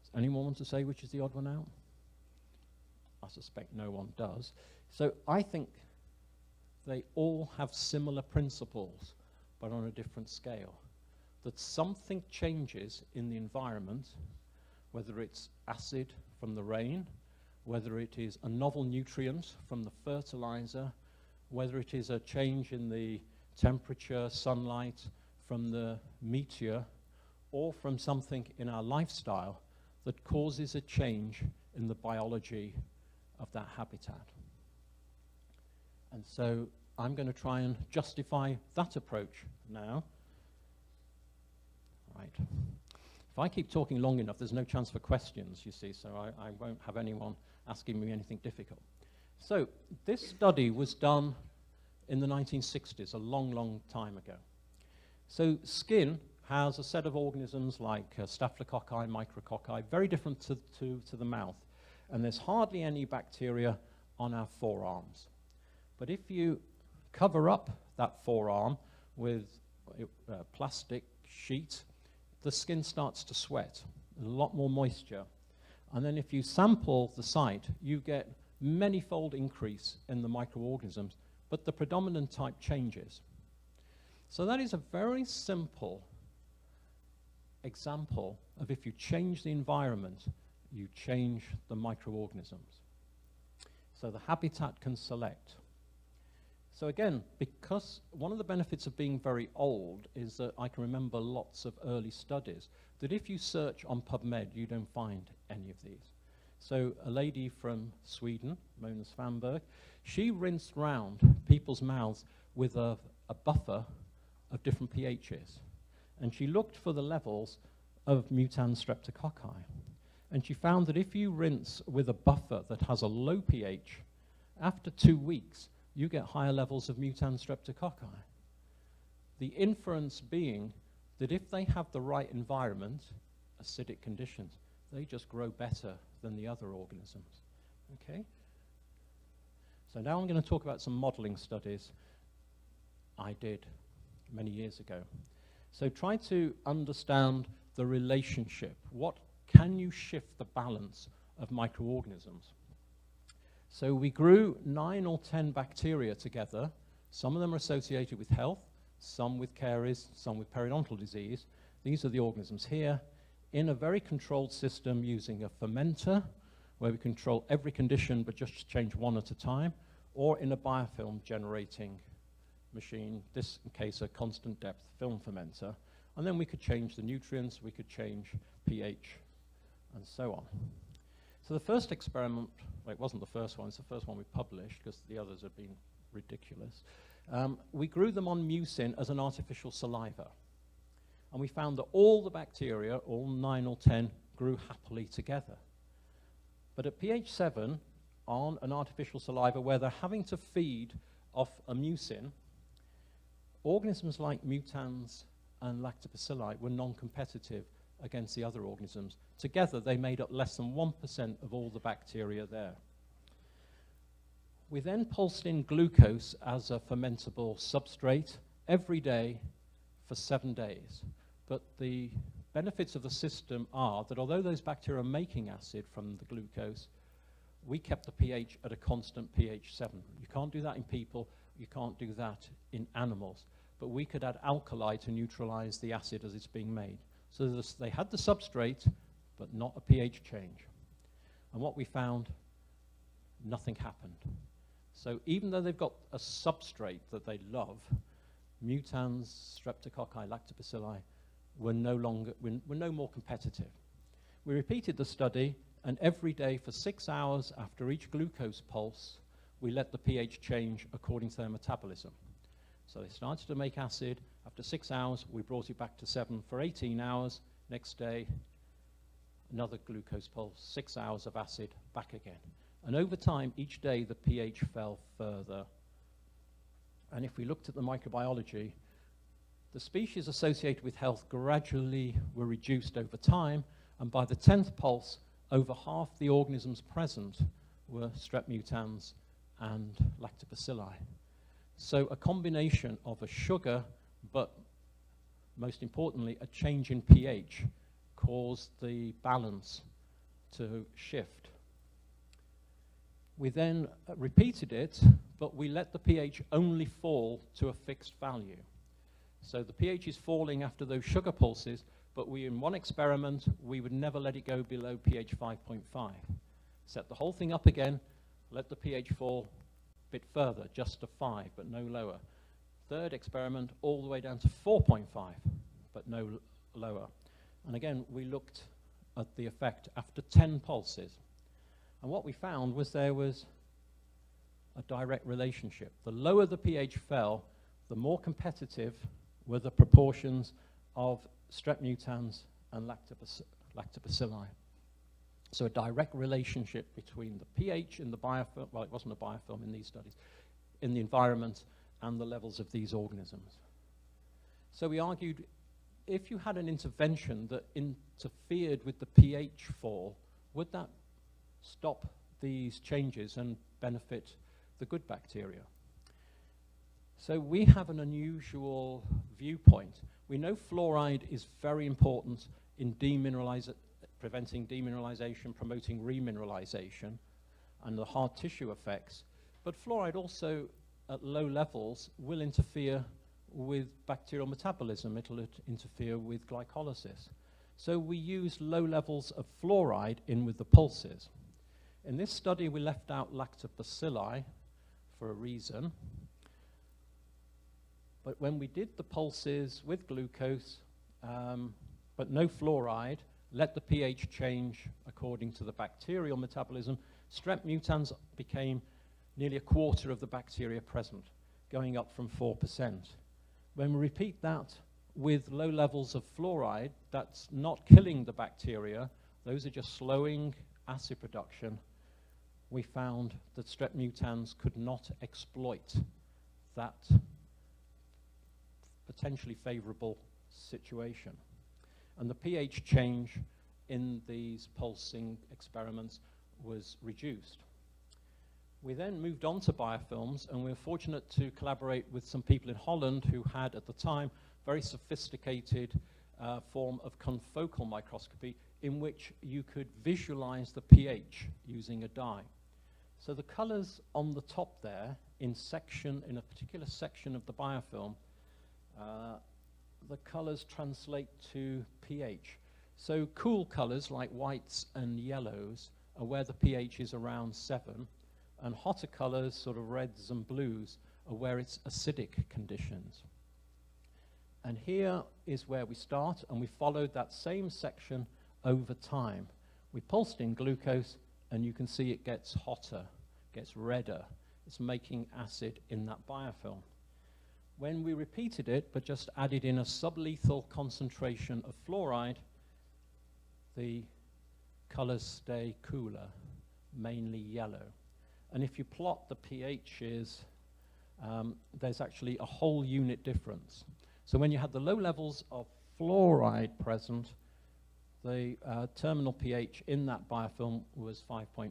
Does anyone want to say which is the odd one out? I suspect no one does. So I think they all have similar principles, but on a different scale. That something changes in the environment, whether it's acid from the rain, whether it is a novel nutrient from the fertilizer, whether it is a change in the temperature, sunlight from the meteor, or from something in our lifestyle that causes a change in the biology of that habitat. And so I'm going to try and justify that approach now. Right. If I keep talking long enough, there's no chance for questions, you see, so I won't have anyone asking me anything difficult. So this study was done in the 1960s, a long, long time ago. So skin has a set of organisms like staphylococci, micrococci, very different to the mouth. And there's hardly any bacteria on our forearms. But if you cover up that forearm with a plastic sheet, the skin starts to sweat, a lot more moisture. And then if you sample the site, you get many-fold increase in the microorganisms, but the predominant type changes. So that is a very simple example of if you change the environment, you change the microorganisms. So the habitat can select. So again, because one of the benefits of being very old is that I can remember lots of early studies, that if you search on PubMed, you don't find any of these. So a lady from Sweden, Mona Svanberg, she rinsed round people's mouths with a buffer of different pHs. And she looked for the levels of mutans streptococci. And she found that if you rinse with a buffer that has a low pH, after 2 weeks, you get higher levels of mutans streptococci. The inference being that if they have the right environment, acidic conditions, they just grow better than the other organisms. Okay? So now I'm going to talk about some modeling studies I did many years ago. So try to understand the relationship. What can you shift the balance of microorganisms? So we grew 9 or 10 bacteria together. Some of them are associated with health, some with caries, some with periodontal disease. These are the organisms here, in a very controlled system using a fermenter, where we control every condition but just change one at a time, or in a biofilm generating machine, this case a constant depth film fermenter. And then we could change the nutrients, we could change pH, and so on. So the first experiment, well, it wasn't the first one, it's the first one we published because the others have been ridiculous. We grew them on mucin as an artificial saliva. And we found that all the bacteria, all 9 or 10, grew happily together. But at pH 7, on an artificial saliva where they're having to feed off a mucin, organisms like mutans and lactobacilli were non-competitive against the other organisms. Together, they made up less than 1% of all the bacteria there. We then pulsed in glucose as a fermentable substrate every day for 7 days. But the benefits of the system are that although those bacteria are making acid from the glucose, we kept the pH at a constant pH 7. You can't do that in people, you can't do that in animals. But we could add alkali to neutralize the acid as it's being made. So they had the substrate, but not a pH change. And what we found, nothing happened. So even though they've got a substrate that they love, mutans, streptococci, lactobacilli were no more competitive. We repeated the study, and every day for 6 hours after each glucose pulse, we let the pH change according to their metabolism. So they started to make acid. After 6 hours, we brought it back to 7 for 18 hours. Next day, another glucose pulse, 6 hours of acid, back again. And over time, each day, the pH fell further. And if we looked at the microbiology, the species associated with health gradually were reduced over time, and by the 10th pulse, over half the organisms present were strep mutans and lactobacilli. So a combination of a sugar, but most importantly, a change in pH caused the balance to shift. We then repeated it, but we let the pH only fall to a fixed value. So the pH is falling after those sugar pulses, but in one experiment, we would never let it go below pH 5.5. Set the whole thing up again, let the pH fall a bit further, just to 5, but no lower. Third experiment, all the way down to 4.5, but no lower. And again, we looked at the effect after 10 pulses. And what we found was there was a direct relationship. The lower the pH fell, the more competitive were the proportions of strep mutans and lactobacilli. So a direct relationship between the pH in the biofilm, well, it wasn't a biofilm in these studies, in the environment and the levels of these organisms. So we argued if you had an intervention that interfered with the pH fall, would that stop these changes and benefit the good bacteria? So we have an unusual viewpoint. We know fluoride is very important in preventing demineralization, promoting remineralization, and the hard tissue effects. But fluoride also, at low levels, will interfere with bacterial metabolism. It'll interfere with glycolysis. So we use low levels of fluoride in with the pulses. In this study, we left out lactobacilli for a reason. But when we did the pulses with glucose, but no fluoride, let the pH change according to the bacterial metabolism, strep mutans became nearly a quarter of the bacteria present, going up from 4%. When we repeat that with low levels of fluoride, that's not killing the bacteria, those are just slowing acid production, we found that strep mutans could not exploit that potentially favorable situation. And the pH change in these pulsing experiments was reduced. We then moved on to biofilms, and we were fortunate to collaborate with some people in Holland who had, at the time, very sophisticated form of confocal microscopy in which you could visualize the pH using a dye. So the colors on the top there, in a particular section of the biofilm, the colors translate to pH. So cool colors like whites and yellows are where the pH is around 7, and hotter colors, sort of reds and blues, are where it's acidic conditions. And here is where we start, and we followed that same section over time. We pulsed in glucose, and you can see it gets hotter, gets redder. It's making acid in that biofilm. When we repeated it, but just added in a sublethal concentration of fluoride, the colors stay cooler, mainly yellow. And if you plot the pHs, there's actually a whole unit difference. So when you had the low levels of fluoride present, the terminal pH in that biofilm was 5.5.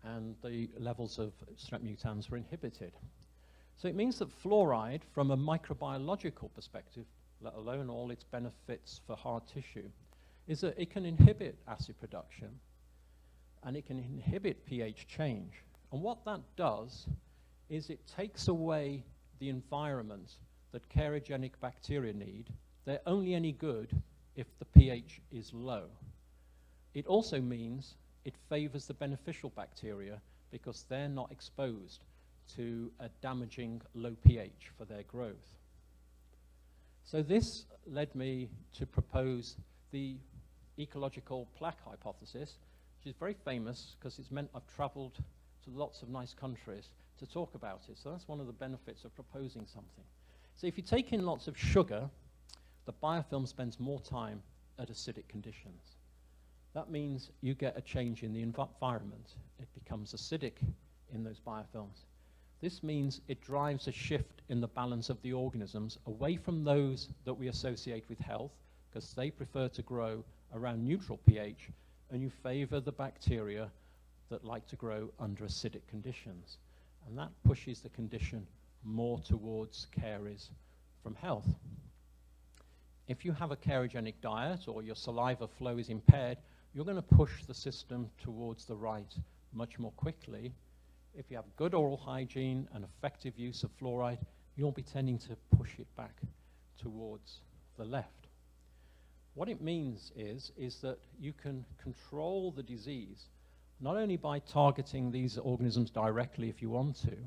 And the levels of strepmutans were inhibited. So it means that fluoride, from a microbiological perspective, let alone all its benefits for hard tissue, is that it can inhibit acid production and it can inhibit pH change. And what that does is it takes away the environment that carcinogenic bacteria need. They're only any good if the pH is low. It also means it favors the beneficial bacteria because they're not exposed to a damaging low pH for their growth. So this led me to propose the ecological plaque hypothesis, which is very famous because it's meant I've traveled to lots of nice countries to talk about it. So that's one of the benefits of proposing something. So if you take in lots of sugar, the biofilm spends more time at acidic conditions. That means you get a change in the environment. It becomes acidic in those biofilms. This means it drives a shift in the balance of the organisms away from those that we associate with health, because they prefer to grow around neutral pH, and you favor the bacteria that like to grow under acidic conditions. And that pushes the condition more towards caries from health. If you have a carcinogenic diet or your saliva flow is impaired, you're going to push the system towards the right much more quickly. If you have good oral hygiene and effective use of fluoride, you'll be tending to push it back towards the left. What it means is that you can control the disease not only by targeting these organisms directly if you want to,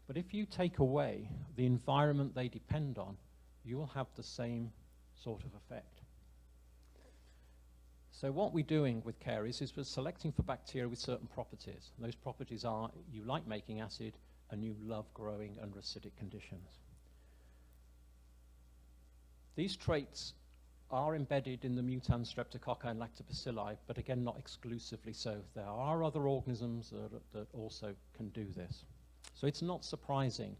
but if you take away the environment they depend on, you will have the same sort of effect. So what we're doing with caries is we're selecting for bacteria with certain properties. And those properties are you like making acid and you love growing under acidic conditions. These traits are embedded in the mutans Streptococci and Lactobacilli, but again, not exclusively so. There are other organisms that also can do this. So it's not surprising.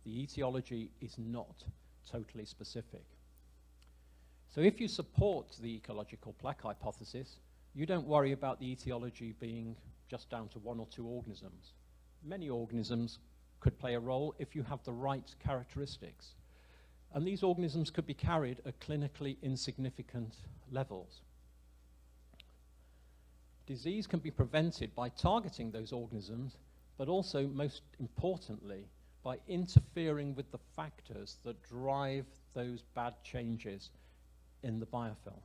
The etiology is not totally specific. So if you support the ecological plaque hypothesis, you don't worry about the etiology being just down to one or two organisms. Many organisms could play a role if you have the right characteristics. And these organisms could be carried at clinically insignificant levels. Disease can be prevented by targeting those organisms, but also, most importantly, by interfering with the factors that drive those bad changes in the biofilm.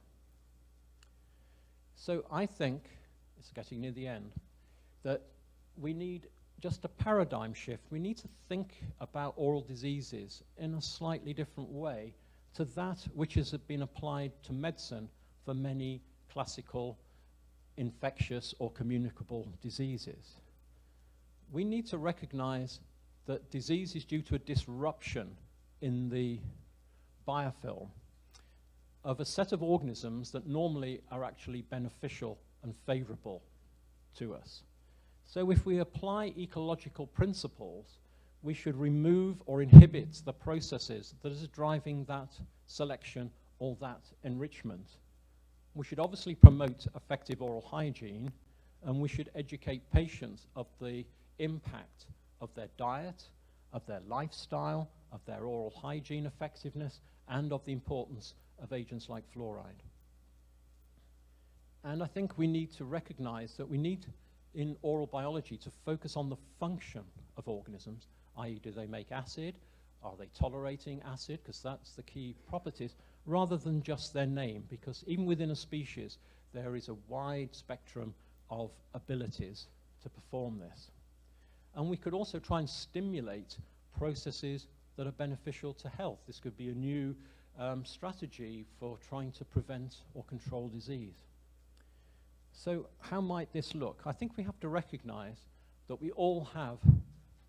So I think, it's getting near the end, that we need just a paradigm shift. We need to think about oral diseases in a slightly different way to that which has been applied to medicine for many classical infectious or communicable diseases. We need to recognize that disease is due to a disruption in the biofilm of a set of organisms that normally are actually beneficial and favorable to us. So if we apply ecological principles, we should remove or inhibit the processes that is driving that selection or that enrichment. We should obviously promote effective oral hygiene, and we should educate patients of the impact of their diet, of their lifestyle, of their oral hygiene effectiveness, and of the importance of agents like fluoride. And I think we need to recognize that we need, in oral biology, to focus on the function of organisms, i.e. do they make acid, are they tolerating acid, because that's the key properties, rather than just their name, because even within a species there is a wide spectrum of abilities to perform this. And we could also try and stimulate processes that are beneficial to health. This could be a new strategy for trying to prevent or control disease. So how might this look? I think we have to recognize that we all have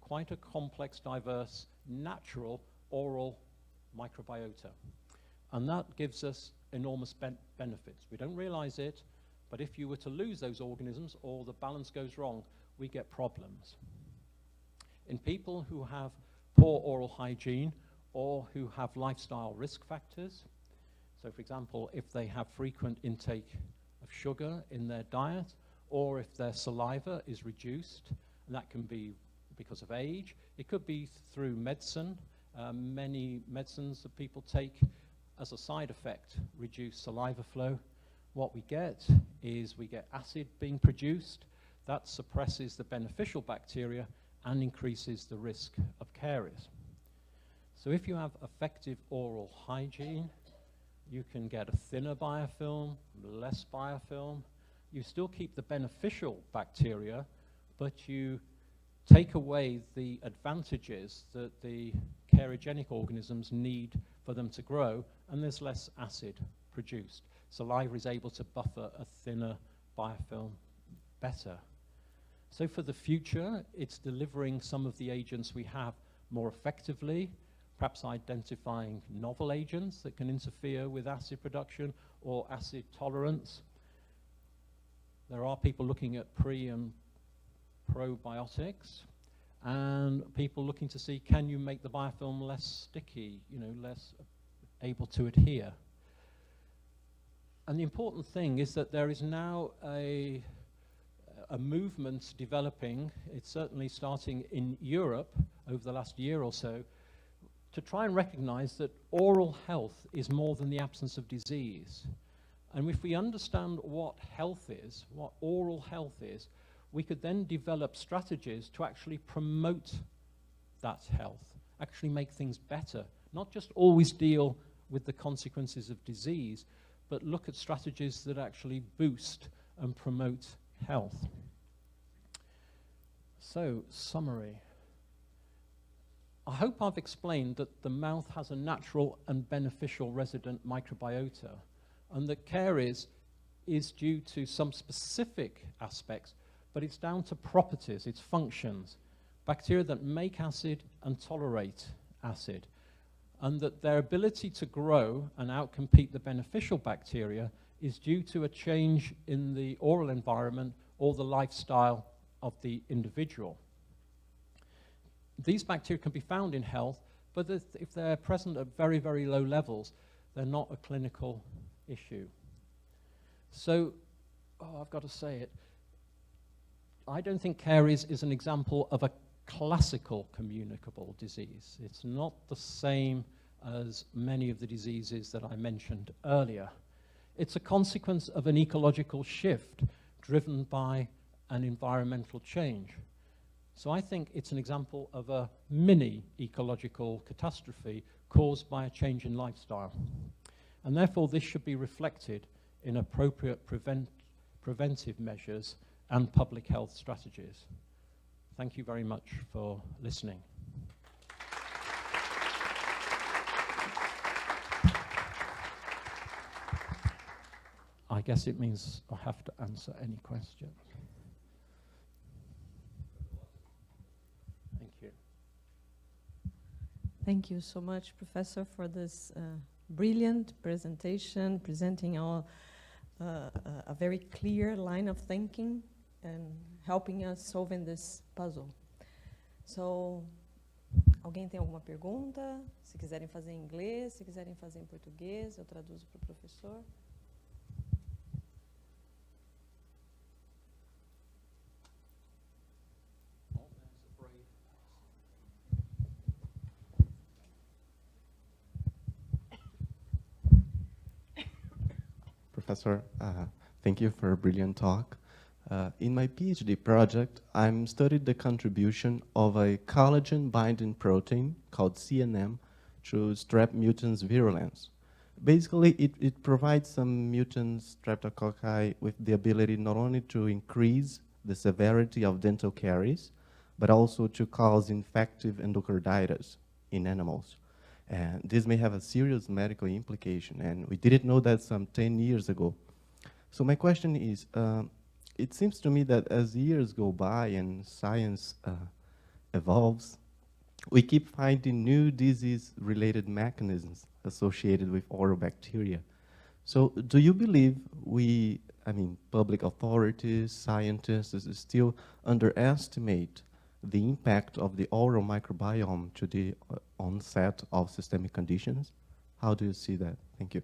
quite a complex, diverse, natural oral microbiota. And that gives us enormous benefits. We don't realize it, but if you were to lose those organisms or the balance goes wrong, we get problems. In people who have poor oral hygiene or who have lifestyle risk factors, so for example, if they have frequent intake of sugar in their diet, or if their saliva is reduced, and that can be because of age, it could be through medicine. Many medicines that people take as a side effect reduce saliva flow. What we get is we get acid being produced that suppresses the beneficial bacteria and increases the risk of caries. So if you have effective oral hygiene, you can get a thinner biofilm, less biofilm. You still keep the beneficial bacteria, but you take away the advantages that the cariogenic organisms need for them to grow, and there's less acid produced. Saliva is able to buffer a thinner biofilm better. So for the future, it's delivering some of the agents we have more effectively, perhaps identifying novel agents that can interfere with acid production or acid tolerance. There are people looking at pre and probiotics, and people looking to see, can you make the biofilm less sticky, less able to adhere? And the important thing is that there is now a movement developing, it's certainly starting in Europe over the last year or so, to try and recognize that oral health is more than the absence of disease. And if we understand what health is, what oral health is, we could then develop strategies to actually promote that health, actually make things better, not just always deal with the consequences of disease, but look at strategies that actually boost and promote health. So, summary. I hope I've explained that the mouth has a natural and beneficial resident microbiota, and that caries is due to some specific aspects, but it's down to properties, its functions, bacteria that make acid and tolerate acid, and that their ability to grow and outcompete the beneficial bacteria is due to a change in the oral environment or the lifestyle of the individual. These bacteria can be found in health, but if they're present at very, very low levels, they're not a clinical issue. So, I've got to say it, I don't think caries is an example of a classical communicable disease. It's not the same as many of the diseases that I mentioned earlier. It's a consequence of an ecological shift driven by an environmental change. So I think it's an example of a mini ecological catastrophe caused by a change in lifestyle. And therefore this should be reflected in appropriate preventive measures and public health strategies. Thank you very much for listening. I guess it means I have to answer any questions. Thank you. Thank you so much, Professor, for this brilliant presentation, presenting a very clear line of thinking and helping us solving this puzzle. So, alguém tem alguma pergunta? Se quiserem fazer em inglês, se quiserem fazer em português, eu traduzo para o professor. Professor, thank you for a brilliant talk. In my PhD project, I'm studied the contribution of a collagen-binding protein called CNM to strep mutans virulence. Basically, it provides some mutant streptococci with the ability not only to increase the severity of dental caries, but also to cause infective endocarditis in animals. And this may have a serious medical implication, and we didn't know that some 10 years ago. So my question is, it seems to me that as years go by and science evolves, we keep finding new disease-related mechanisms associated with oral bacteria. So do you believe public authorities, scientists still underestimate the impact of the oral microbiome to the onset of systemic conditions? How do you see that? Thank you.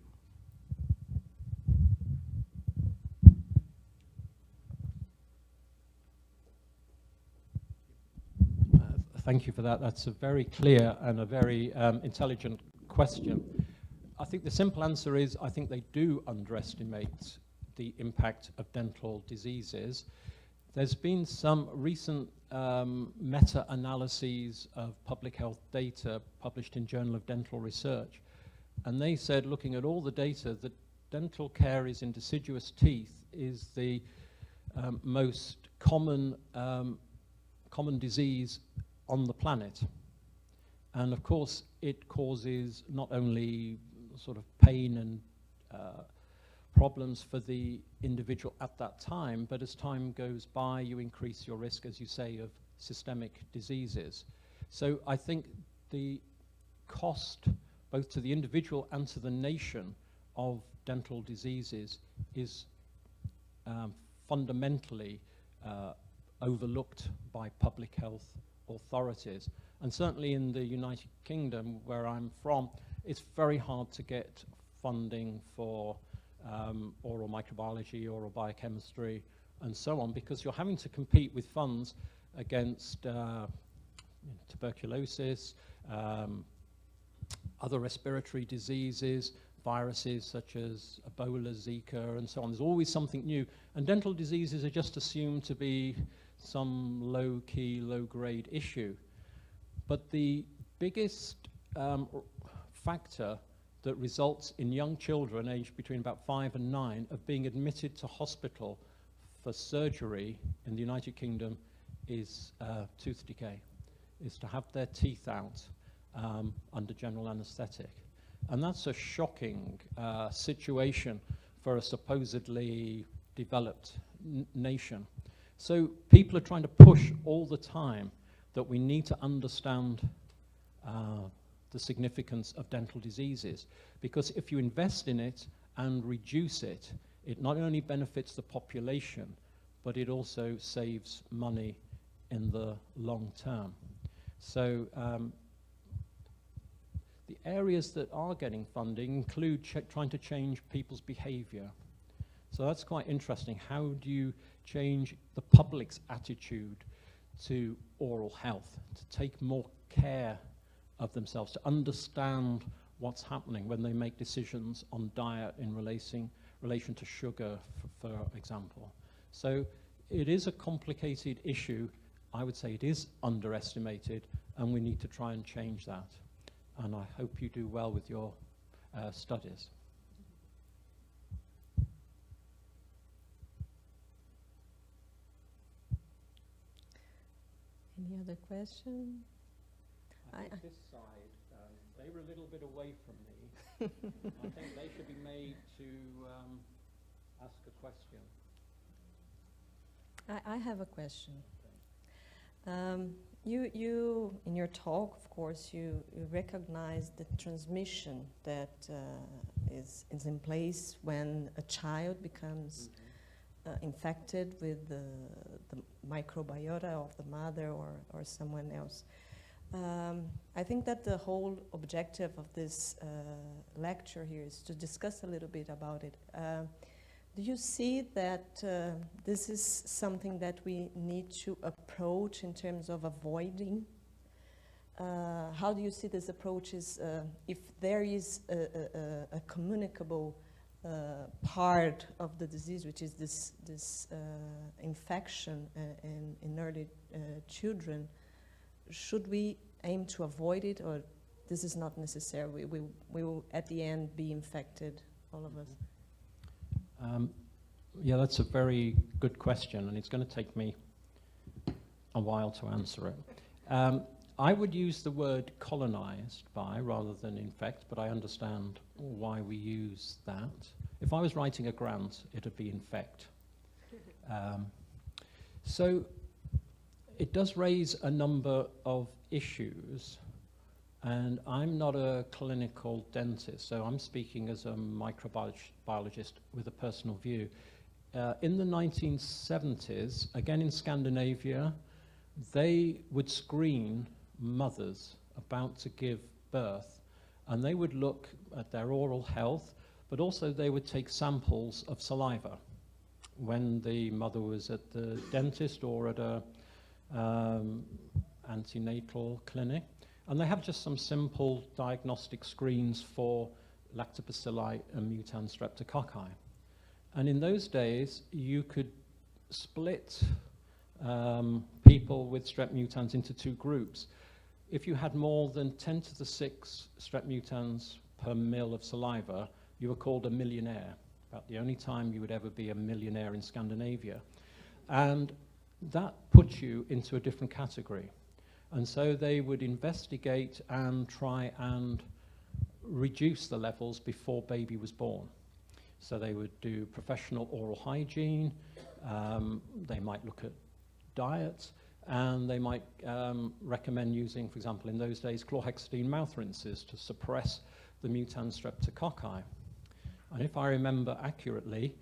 Thank you for that. That's a very clear and a very intelligent question. I think the simple answer is I think they do underestimate the impact of dental diseases. There's been some recent meta-analyses of public health data published in Journal of Dental Research, and they said, looking at all the data, that dental caries in deciduous teeth is the most common disease on the planet. And of course, it causes not only sort of pain and problems for the individual at that time, but as time goes by, you increase your risk, as you say, of systemic diseases. So I think the cost, both to the individual and to the nation, of dental diseases is fundamentally overlooked by public health authorities. And certainly in the United Kingdom, where I'm from, it's very hard to get funding for oral microbiology, oral biochemistry, and so on, because you're having to compete with funds against tuberculosis, other respiratory diseases, viruses such as Ebola, Zika, and so on. There's always something new. And dental diseases are just assumed to be some low-key, low-grade issue. But the biggest factor that results in young children aged between about 5 and 9 of being admitted to hospital for surgery in the United Kingdom is tooth decay, is to have their teeth out under general anesthetic. And that's a shocking situation for a supposedly developed nation. So people are trying to push all the time that we need to understand the significance of dental diseases, because if you invest in it and reduce it, it not only benefits the population, but it also saves money in the long term. So the areas that are getting funding include trying to change people's behavior. So that's quite interesting. How do you change the public's attitude to oral health, to take more care of themselves, to understand what's happening when they make decisions on diet in relation to sugar, for example. So it is a complicated issue. I would say it is underestimated, and we need to try and change that. And I hope you do well with your studies. Any other question? I think this side, they were a little bit away from me. I think they should be made to ask a question. I have a question. You, in your talk, of course, you recognize the transmission that is in place when a child becomes infected with the microbiota of the mother or someone else. I think that the whole objective of this lecture here is to discuss a little bit about it. Do you see that this is something that we need to approach in terms of avoiding? How do you see this approach if there is a communicable part of the disease, which is this infection in early children? Should we aim to avoid it, or this is not necessary? We will at the end be infected, all of us. Yeah, that's a very good question, and it's going to take me a while to answer it. I would use the word colonized by rather than infect, but I understand why we use that. If I was writing a grant, it would be infect. So it does raise a number of issues, and I'm not a clinical dentist, so I'm speaking as a microbiologist with a personal view. In the 1970s, again in Scandinavia, they would screen mothers about to give birth, and they would look at their oral health, but also they would take samples of saliva when the mother was at the dentist or at a antenatal clinic. And they have just some simple diagnostic screens for lactobacilli and mutans streptococci. And in those days, you could split people with strep mutans into two groups. If you had more than 10 to the 6 strep mutans per mil of saliva, you were called a millionaire. About the only time you would ever be a millionaire in Scandinavia. And that puts you into a different category. And so they would investigate and try and reduce the levels before baby was born. So they would do professional oral hygiene, they might look at diet, and they might recommend using, for example, in those days, chlorhexidine mouth rinses to suppress the mutans streptococci. And if I remember accurately,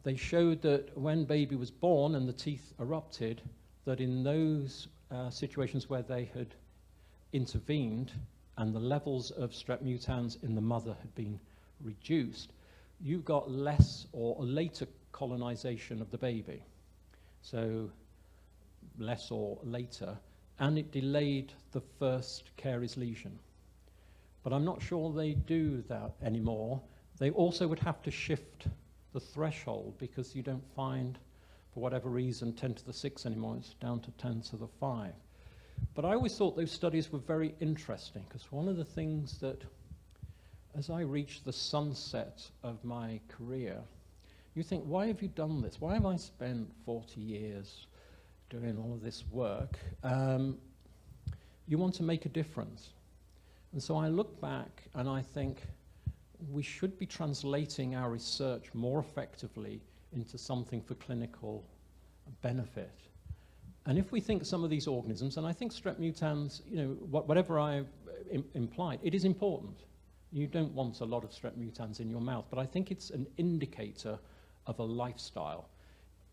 they showed that when baby was born and the teeth erupted, that in those situations where they had intervened and the levels of strep mutans in the mother had been reduced, you got less or a later colonization of the baby. So less or later, and it delayed the first caries lesion. But I'm not sure they do that anymore. They also would have to shift the threshold because you don't find, for whatever reason, 10 to the 6 anymore. It's down to 10 to the 5. But I always thought those studies were very interesting because one of the things that, as I reached the sunset of my career, you think, why have you done this? Why have I spent 40 years doing all of this work? You want to make a difference. And so I look back and I think we should be translating our research more effectively into something for clinical benefit. And if we think some of these organisms, and I think strep mutans, you know, whatever I've implied, it is important. You don't want a lot of strep mutans in your mouth, but I think it's an indicator of a lifestyle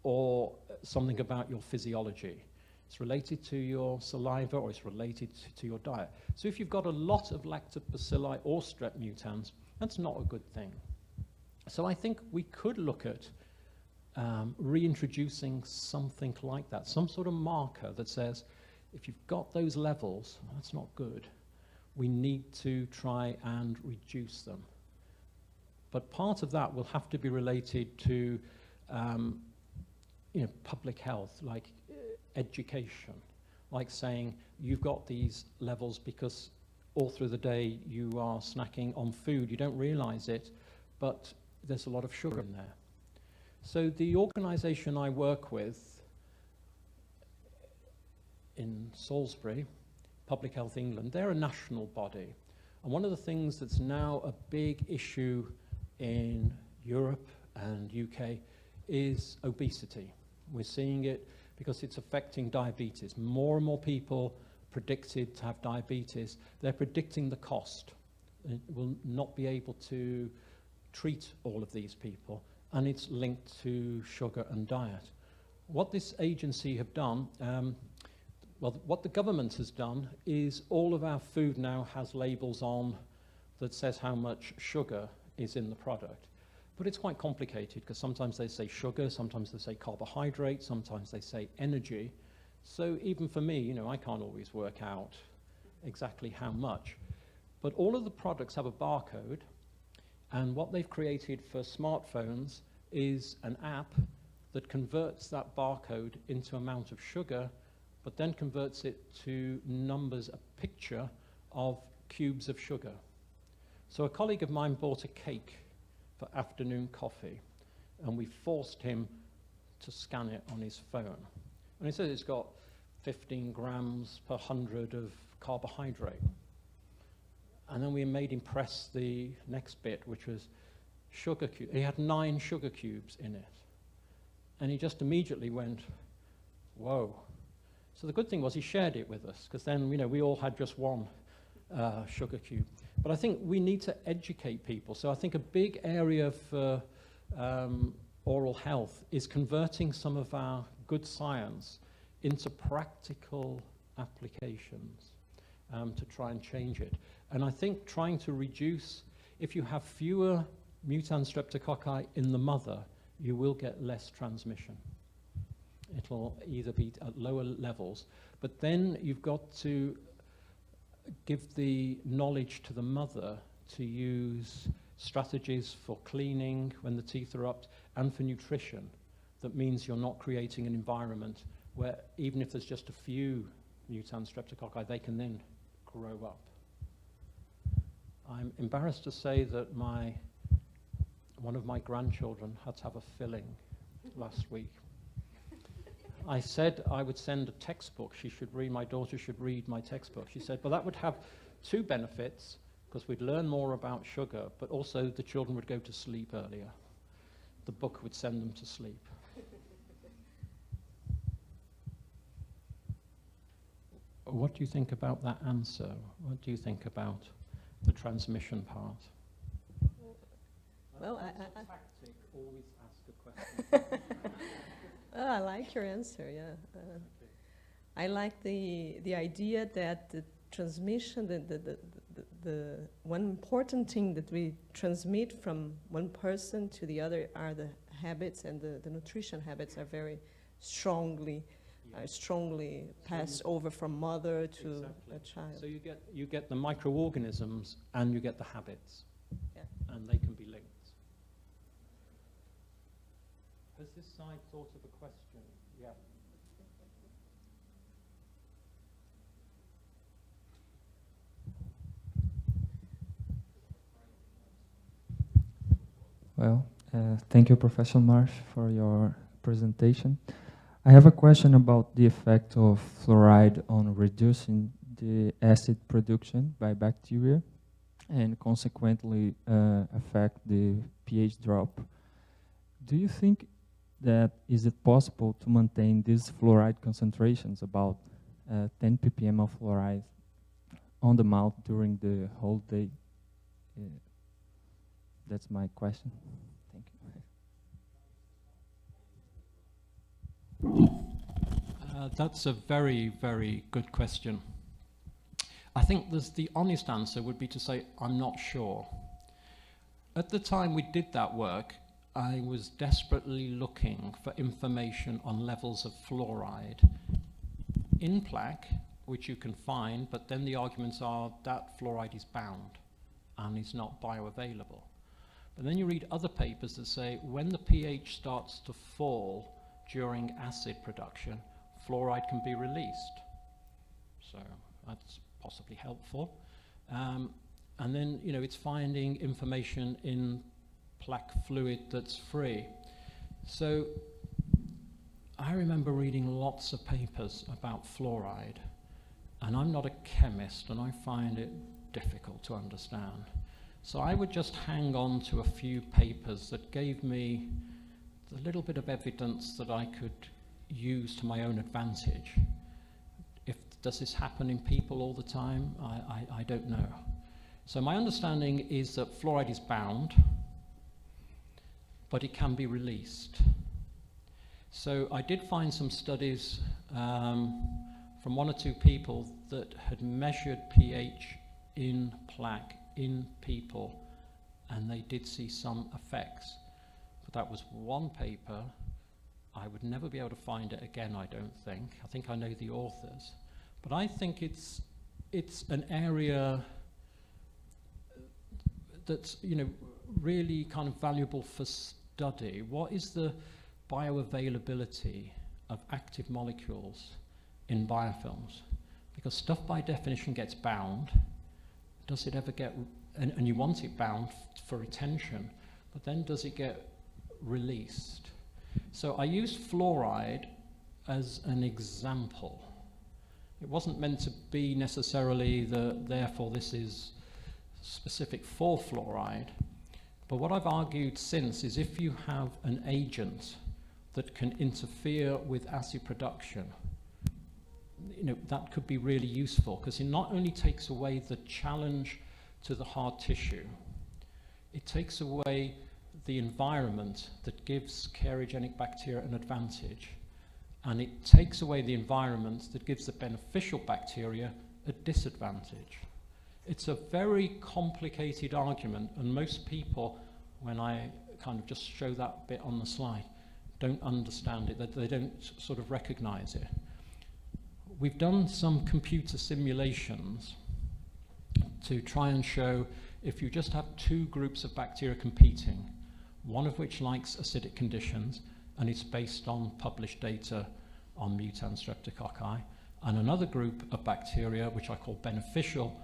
or something about your physiology. It's related to your saliva or it's related to your diet. So if you've got a lot of lactobacilli or strep mutans, that's not a good thing. So I think we could look at reintroducing something like that, some sort of marker that says, if you've got those levels, that's not good. We need to try and reduce them. But part of that will have to be related to public health, like education, like saying you've got these levels because all through the day you are snacking on food. You don't realize it, but there's a lot of sugar in there. So the organization I work with in Salisbury, Public Health England, they're a national body. And one of the things that's now a big issue in Europe and UK is obesity. We're seeing it because it's affecting diabetes. More and more people predicted to have diabetes. They're predicting the cost. It will not be able to treat all of these people, and it's linked to sugar and diet. What this agency have done, what the government has done is all of our food now has labels on that says how much sugar is in the product. But it's quite complicated because sometimes they say sugar, sometimes they say carbohydrate, sometimes they say energy. So even for me, I can't always work out exactly how much. But all of the products have a barcode, and what they've created for smartphones is an app that converts that barcode into amount of sugar, but then converts it to numbers, a picture of cubes of sugar. So a colleague of mine bought a cake for afternoon coffee, and we forced him to scan it on his phone. And he says it's got 15 grams per 100 of carbohydrate. And then we made him press the next bit, which was sugar cube. He had 9 sugar cubes in it. And he just immediately went, whoa. So the good thing was he shared it with us, because then, you know, we all had just one sugar cube. But I think we need to educate people. So I think a big area for oral health is converting some of our good science into practical applications to try and change it. And I think trying to reduce, if you have fewer mutans streptococci in the mother, you will get less transmission. It'll either be at lower levels, but then you've got to give the knowledge to the mother to use strategies for cleaning when the teeth are up and for nutrition. That means you're not creating an environment where even if there's just a few mutans streptococci, they can then grow up. I'm embarrassed to say that one of my grandchildren had to have a filling last week. I said I would send a textbook. She should read, my daughter should read my textbook. She said, well, that would have two benefits, because we'd learn more about sugar, but also the children would go to sleep earlier. The book would send them to sleep. What do you think about that answer? What do you think about the transmission part? Well, Tactic, always ask a question. I like your answer, yeah. I like the idea that the transmission, the one important thing that we transmit from one person to the other are the habits, and the nutrition habits are very strongly passed over from mother to a child. So you get the microorganisms and you get the habits, Yeah. and they can be linked. Has this side thought of a question? Yeah. Well, thank you, Professor Marsh, for your presentation. I have a question about the effect of fluoride on reducing the acid production by bacteria and consequently affect the pH drop. Do you think that is it possible to maintain these fluoride concentrations, about 10 ppm of fluoride on the mouth during the whole day? That's my question. Thank you. That's a very, very good question. I think the honest answer would be to say, I'm not sure. At the time we did that work, I was desperately looking for information on levels of fluoride in plaque, which you can find, but then the arguments are that fluoride is bound and is not bioavailable. But then you read other papers that say when the pH starts to fall during acid production, fluoride can be released. So that's possibly helpful. And then, you know, it's finding information in plaque fluid that's free. So I remember reading lots of papers about fluoride, and I'm not a chemist, and I find it difficult to understand. So I would just hang on to a few papers that gave me the little bit of evidence that I could use to my own advantage. Does this happen in people all the time? I don't know. So my understanding is that fluoride is bound, but it can be released. So I did find some studies from one or two people that had measured pH in plaque in people, and they did see some effects. But that was one paper. I would never be able to find it again, I don't think. I think I know the authors. But I think it's an area that's, you know, really kind of valuable for study. What is the bioavailability of active molecules in biofilms? Because stuff by definition gets bound. Does it ever get, and you want it bound for retention, but then does it get released? So I used fluoride as an example. It wasn't meant to be necessarily therefore this is specific for fluoride. But what I've argued since is if you have an agent that can interfere with acid production, that could be really useful, because it not only takes away the challenge to the hard tissue, it takes away the environment that gives cariogenic bacteria an advantage, and it takes away the environment that gives the beneficial bacteria a disadvantage. It's a very complicated argument, and most people, when I kind of just show that bit on the slide, don't understand it, that they don't sort of recognize it. We've done some computer simulations to try and show if you just have two groups of bacteria competing, one of which likes acidic conditions, and it's based on published data on mutans streptococci, and another group of bacteria, which I call beneficial,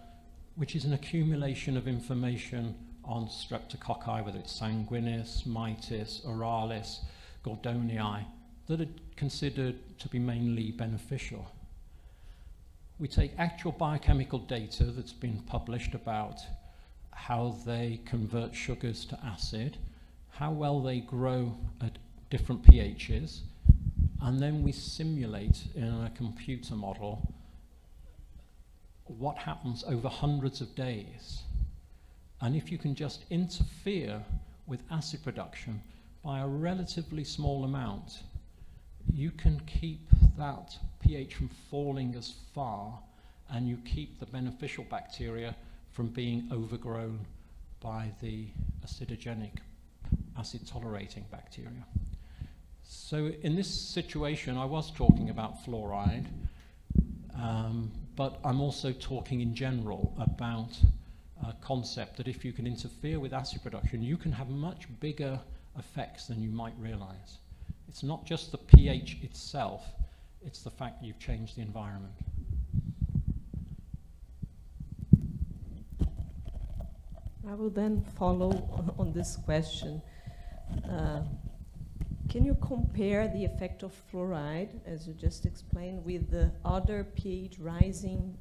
which is an accumulation of information on streptococci, whether it's sanguinis, mitis, oralis, gordonii, that are considered to be mainly beneficial. We take actual biochemical data that's been published about how they convert sugars to acid, how well they grow at different pHs, and then we simulate in a computer model what happens over hundreds of days. And if you can just interfere with acid production by a relatively small amount, you can keep that pH from falling as far, and you keep the beneficial bacteria from being overgrown by the acidogenic, acid-tolerating bacteria. So in this situation, I was talking about fluoride, but I'm also talking in general about a concept that if you can interfere with acid production, you can have much bigger effects than you might realize. It's not just the pH itself, it's the fact you've changed the environment. I will then follow on this question. Can you compare the effect of fluoride, as you just explained, with the other pH rising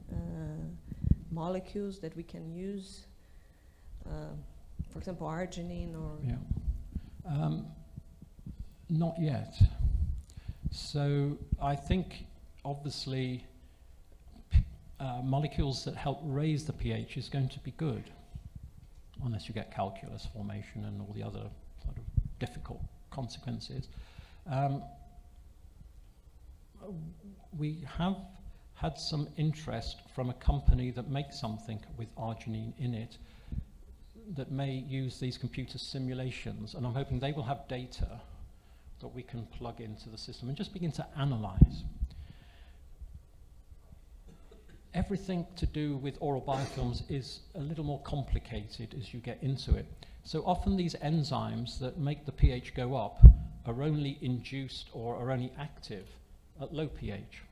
molecules that we can use? For example, arginine or... Yeah. Not yet. So I think, obviously, molecules that help raise the pH is going to be good, unless you get calculus formation and all the other sort of difficult consequences. We have had some interest from a company that makes something with arginine in it that may use these computer simulations, and I'm hoping they will have data that we can plug into the system and just begin to analyze. Everything to do with oral biofilms is a little more complicated as you get into it. So often these enzymes that make the pH go up are only induced or are only active at low pH.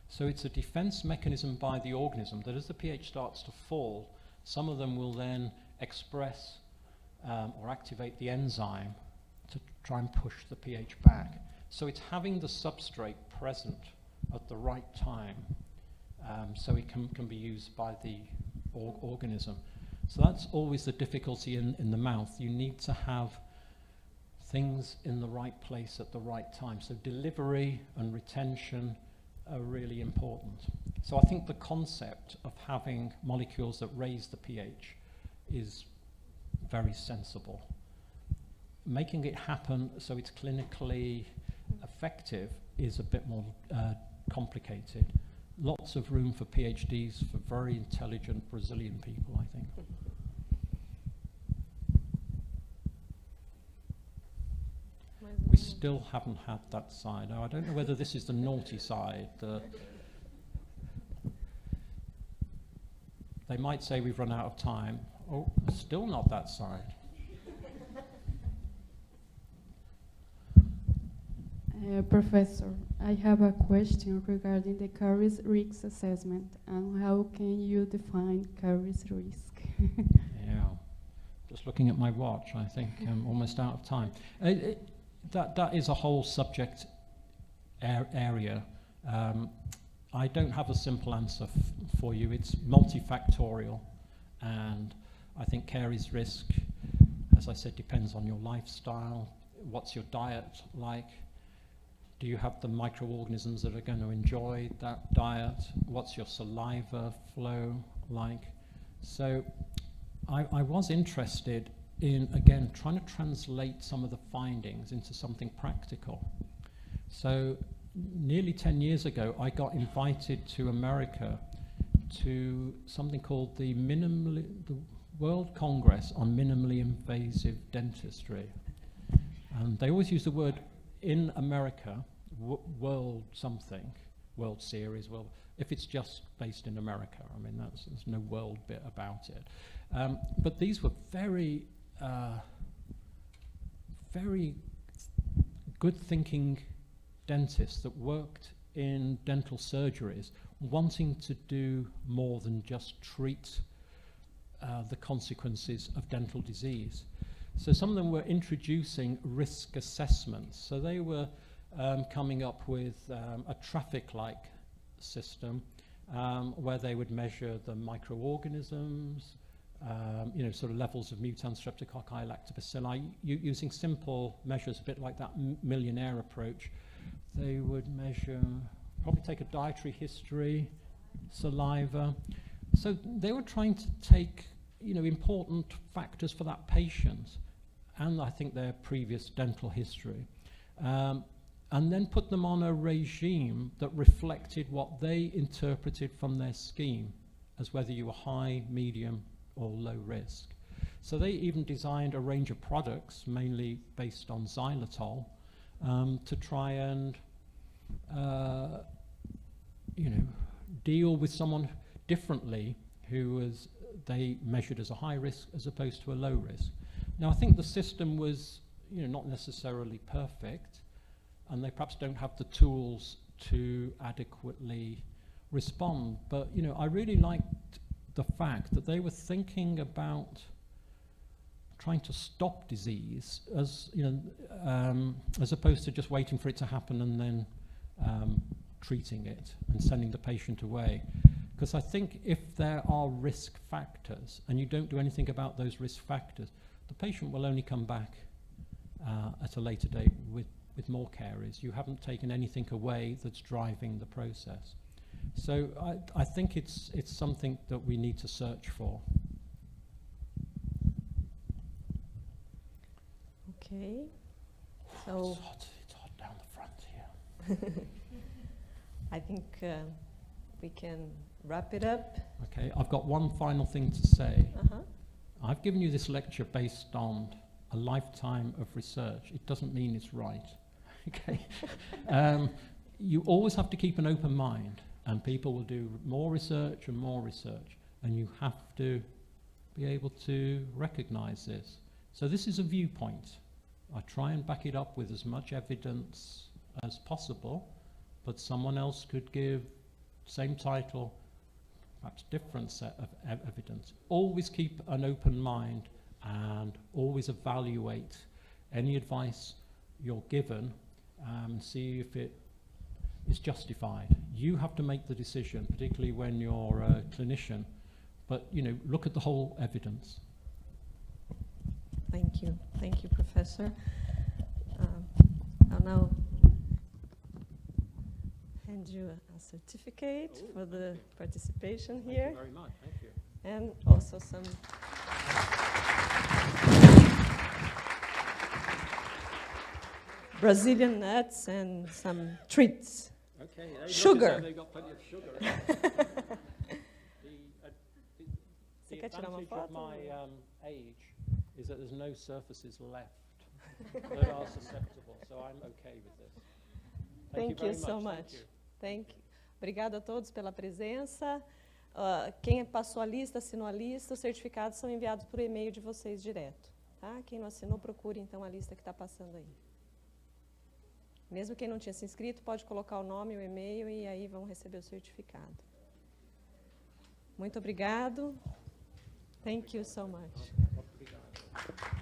So it's a defense mechanism by the organism that as the pH starts to fall, some of them will then express or activate the enzyme to try and push the pH back. So it's having the substrate present at the right time so it can be used by the organism. So that's always the difficulty in the mouth. You need to have things in the right place at the right time. So delivery and retention are really important. So I think the concept of having molecules that raise the pH is very sensible. Making it happen so it's clinically effective is a bit more complicated. Lots of room for PhDs for very intelligent Brazilian people, I think. We still haven't had that side. Now, I don't know whether this is the naughty side. They might say we've run out of time. Oh, still not that side. Professor, I have a question regarding the caries risk assessment and how can you define caries risk? Yeah, just looking at my watch, I think I'm almost out of time. That is a whole subject area. I don't have a simple answer for you. It's multifactorial, and I think caries risk, as I said, depends on your lifestyle, what's your diet like, Do you have the microorganisms that are going to enjoy that diet? What's your saliva flow like? So I was interested in, again, trying to translate some of the findings into something practical. So nearly 10 years ago, I got invited to America to something called the World Congress on Minimally Invasive Dentistry. And they always use the word in America, world something, World Series, well, if it's just based in America, I mean, there's no world bit about it. But these were very, very good thinking dentists that worked in dental surgeries, wanting to do more than just treat the consequences of dental disease. So some of them were introducing risk assessments. So they were coming up with a traffic-like system where they would measure the microorganisms, you know, sort of levels of mutants, streptococci, lactobacilli, using simple measures, a bit like that millionaire approach. They would measure, probably take a dietary history, saliva. So they were trying to take, you know, important factors for that patient, and I think their previous dental history, and then put them on a regime that reflected what they interpreted from their scheme as whether you were high, medium, or low risk. So they even designed a range of products, mainly based on xylitol, to try and, you know, deal with someone differently who was, they measured as a high risk as opposed to a low risk. Now, I think the system was, you know, not necessarily perfect, and they perhaps don't have the tools to adequately respond. But, you know, I really liked the fact that they were thinking about trying to stop disease as, you know, as opposed to just waiting for it to happen and then treating it and sending the patient away. Because I think if there are risk factors and you don't do anything about those risk factors, the patient will only come back at a later date with more caries. You haven't taken anything away that's driving the process. So I think it's something that we need to search for. Okay. So It's hot down the front here. I think we can wrap it up. Okay, I've got one final thing to say. Uh-huh. I've given you this lecture based on a lifetime of research. It doesn't mean it's right. Okay. You always have to keep an open mind, and people will do more research and more research, and you have to be able to recognize this. So this is a viewpoint. I try and back it up with as much evidence as possible, but someone else could give same title, perhaps different set of evidence. Always keep an open mind and always evaluate any advice you're given and see if it is justified. You have to make the decision, particularly when you're a clinician, but, you know, look at the whole evidence. Thank you. Thank you, Professor. I'll now hand you a certificate for the participation here. Thank you very much. Thank you. And also some Brazilian nuts and some treats. Okay. Sugar. They got plenty of sugar. The advantage of my age is that there's no surfaces left that are susceptible, so I'm okay with this. Thank you so much. Thank you. Obrigado a todos pela presença. Quem passou a lista, assinou a lista, os certificados são enviados por e-mail de vocês direto. Tá? Quem não assinou, procure então a lista que está passando aí. Mesmo quem não tinha se inscrito, pode colocar o nome, o e-mail e aí vão receber o certificado. Muito obrigado. Thank you so much. Obrigado.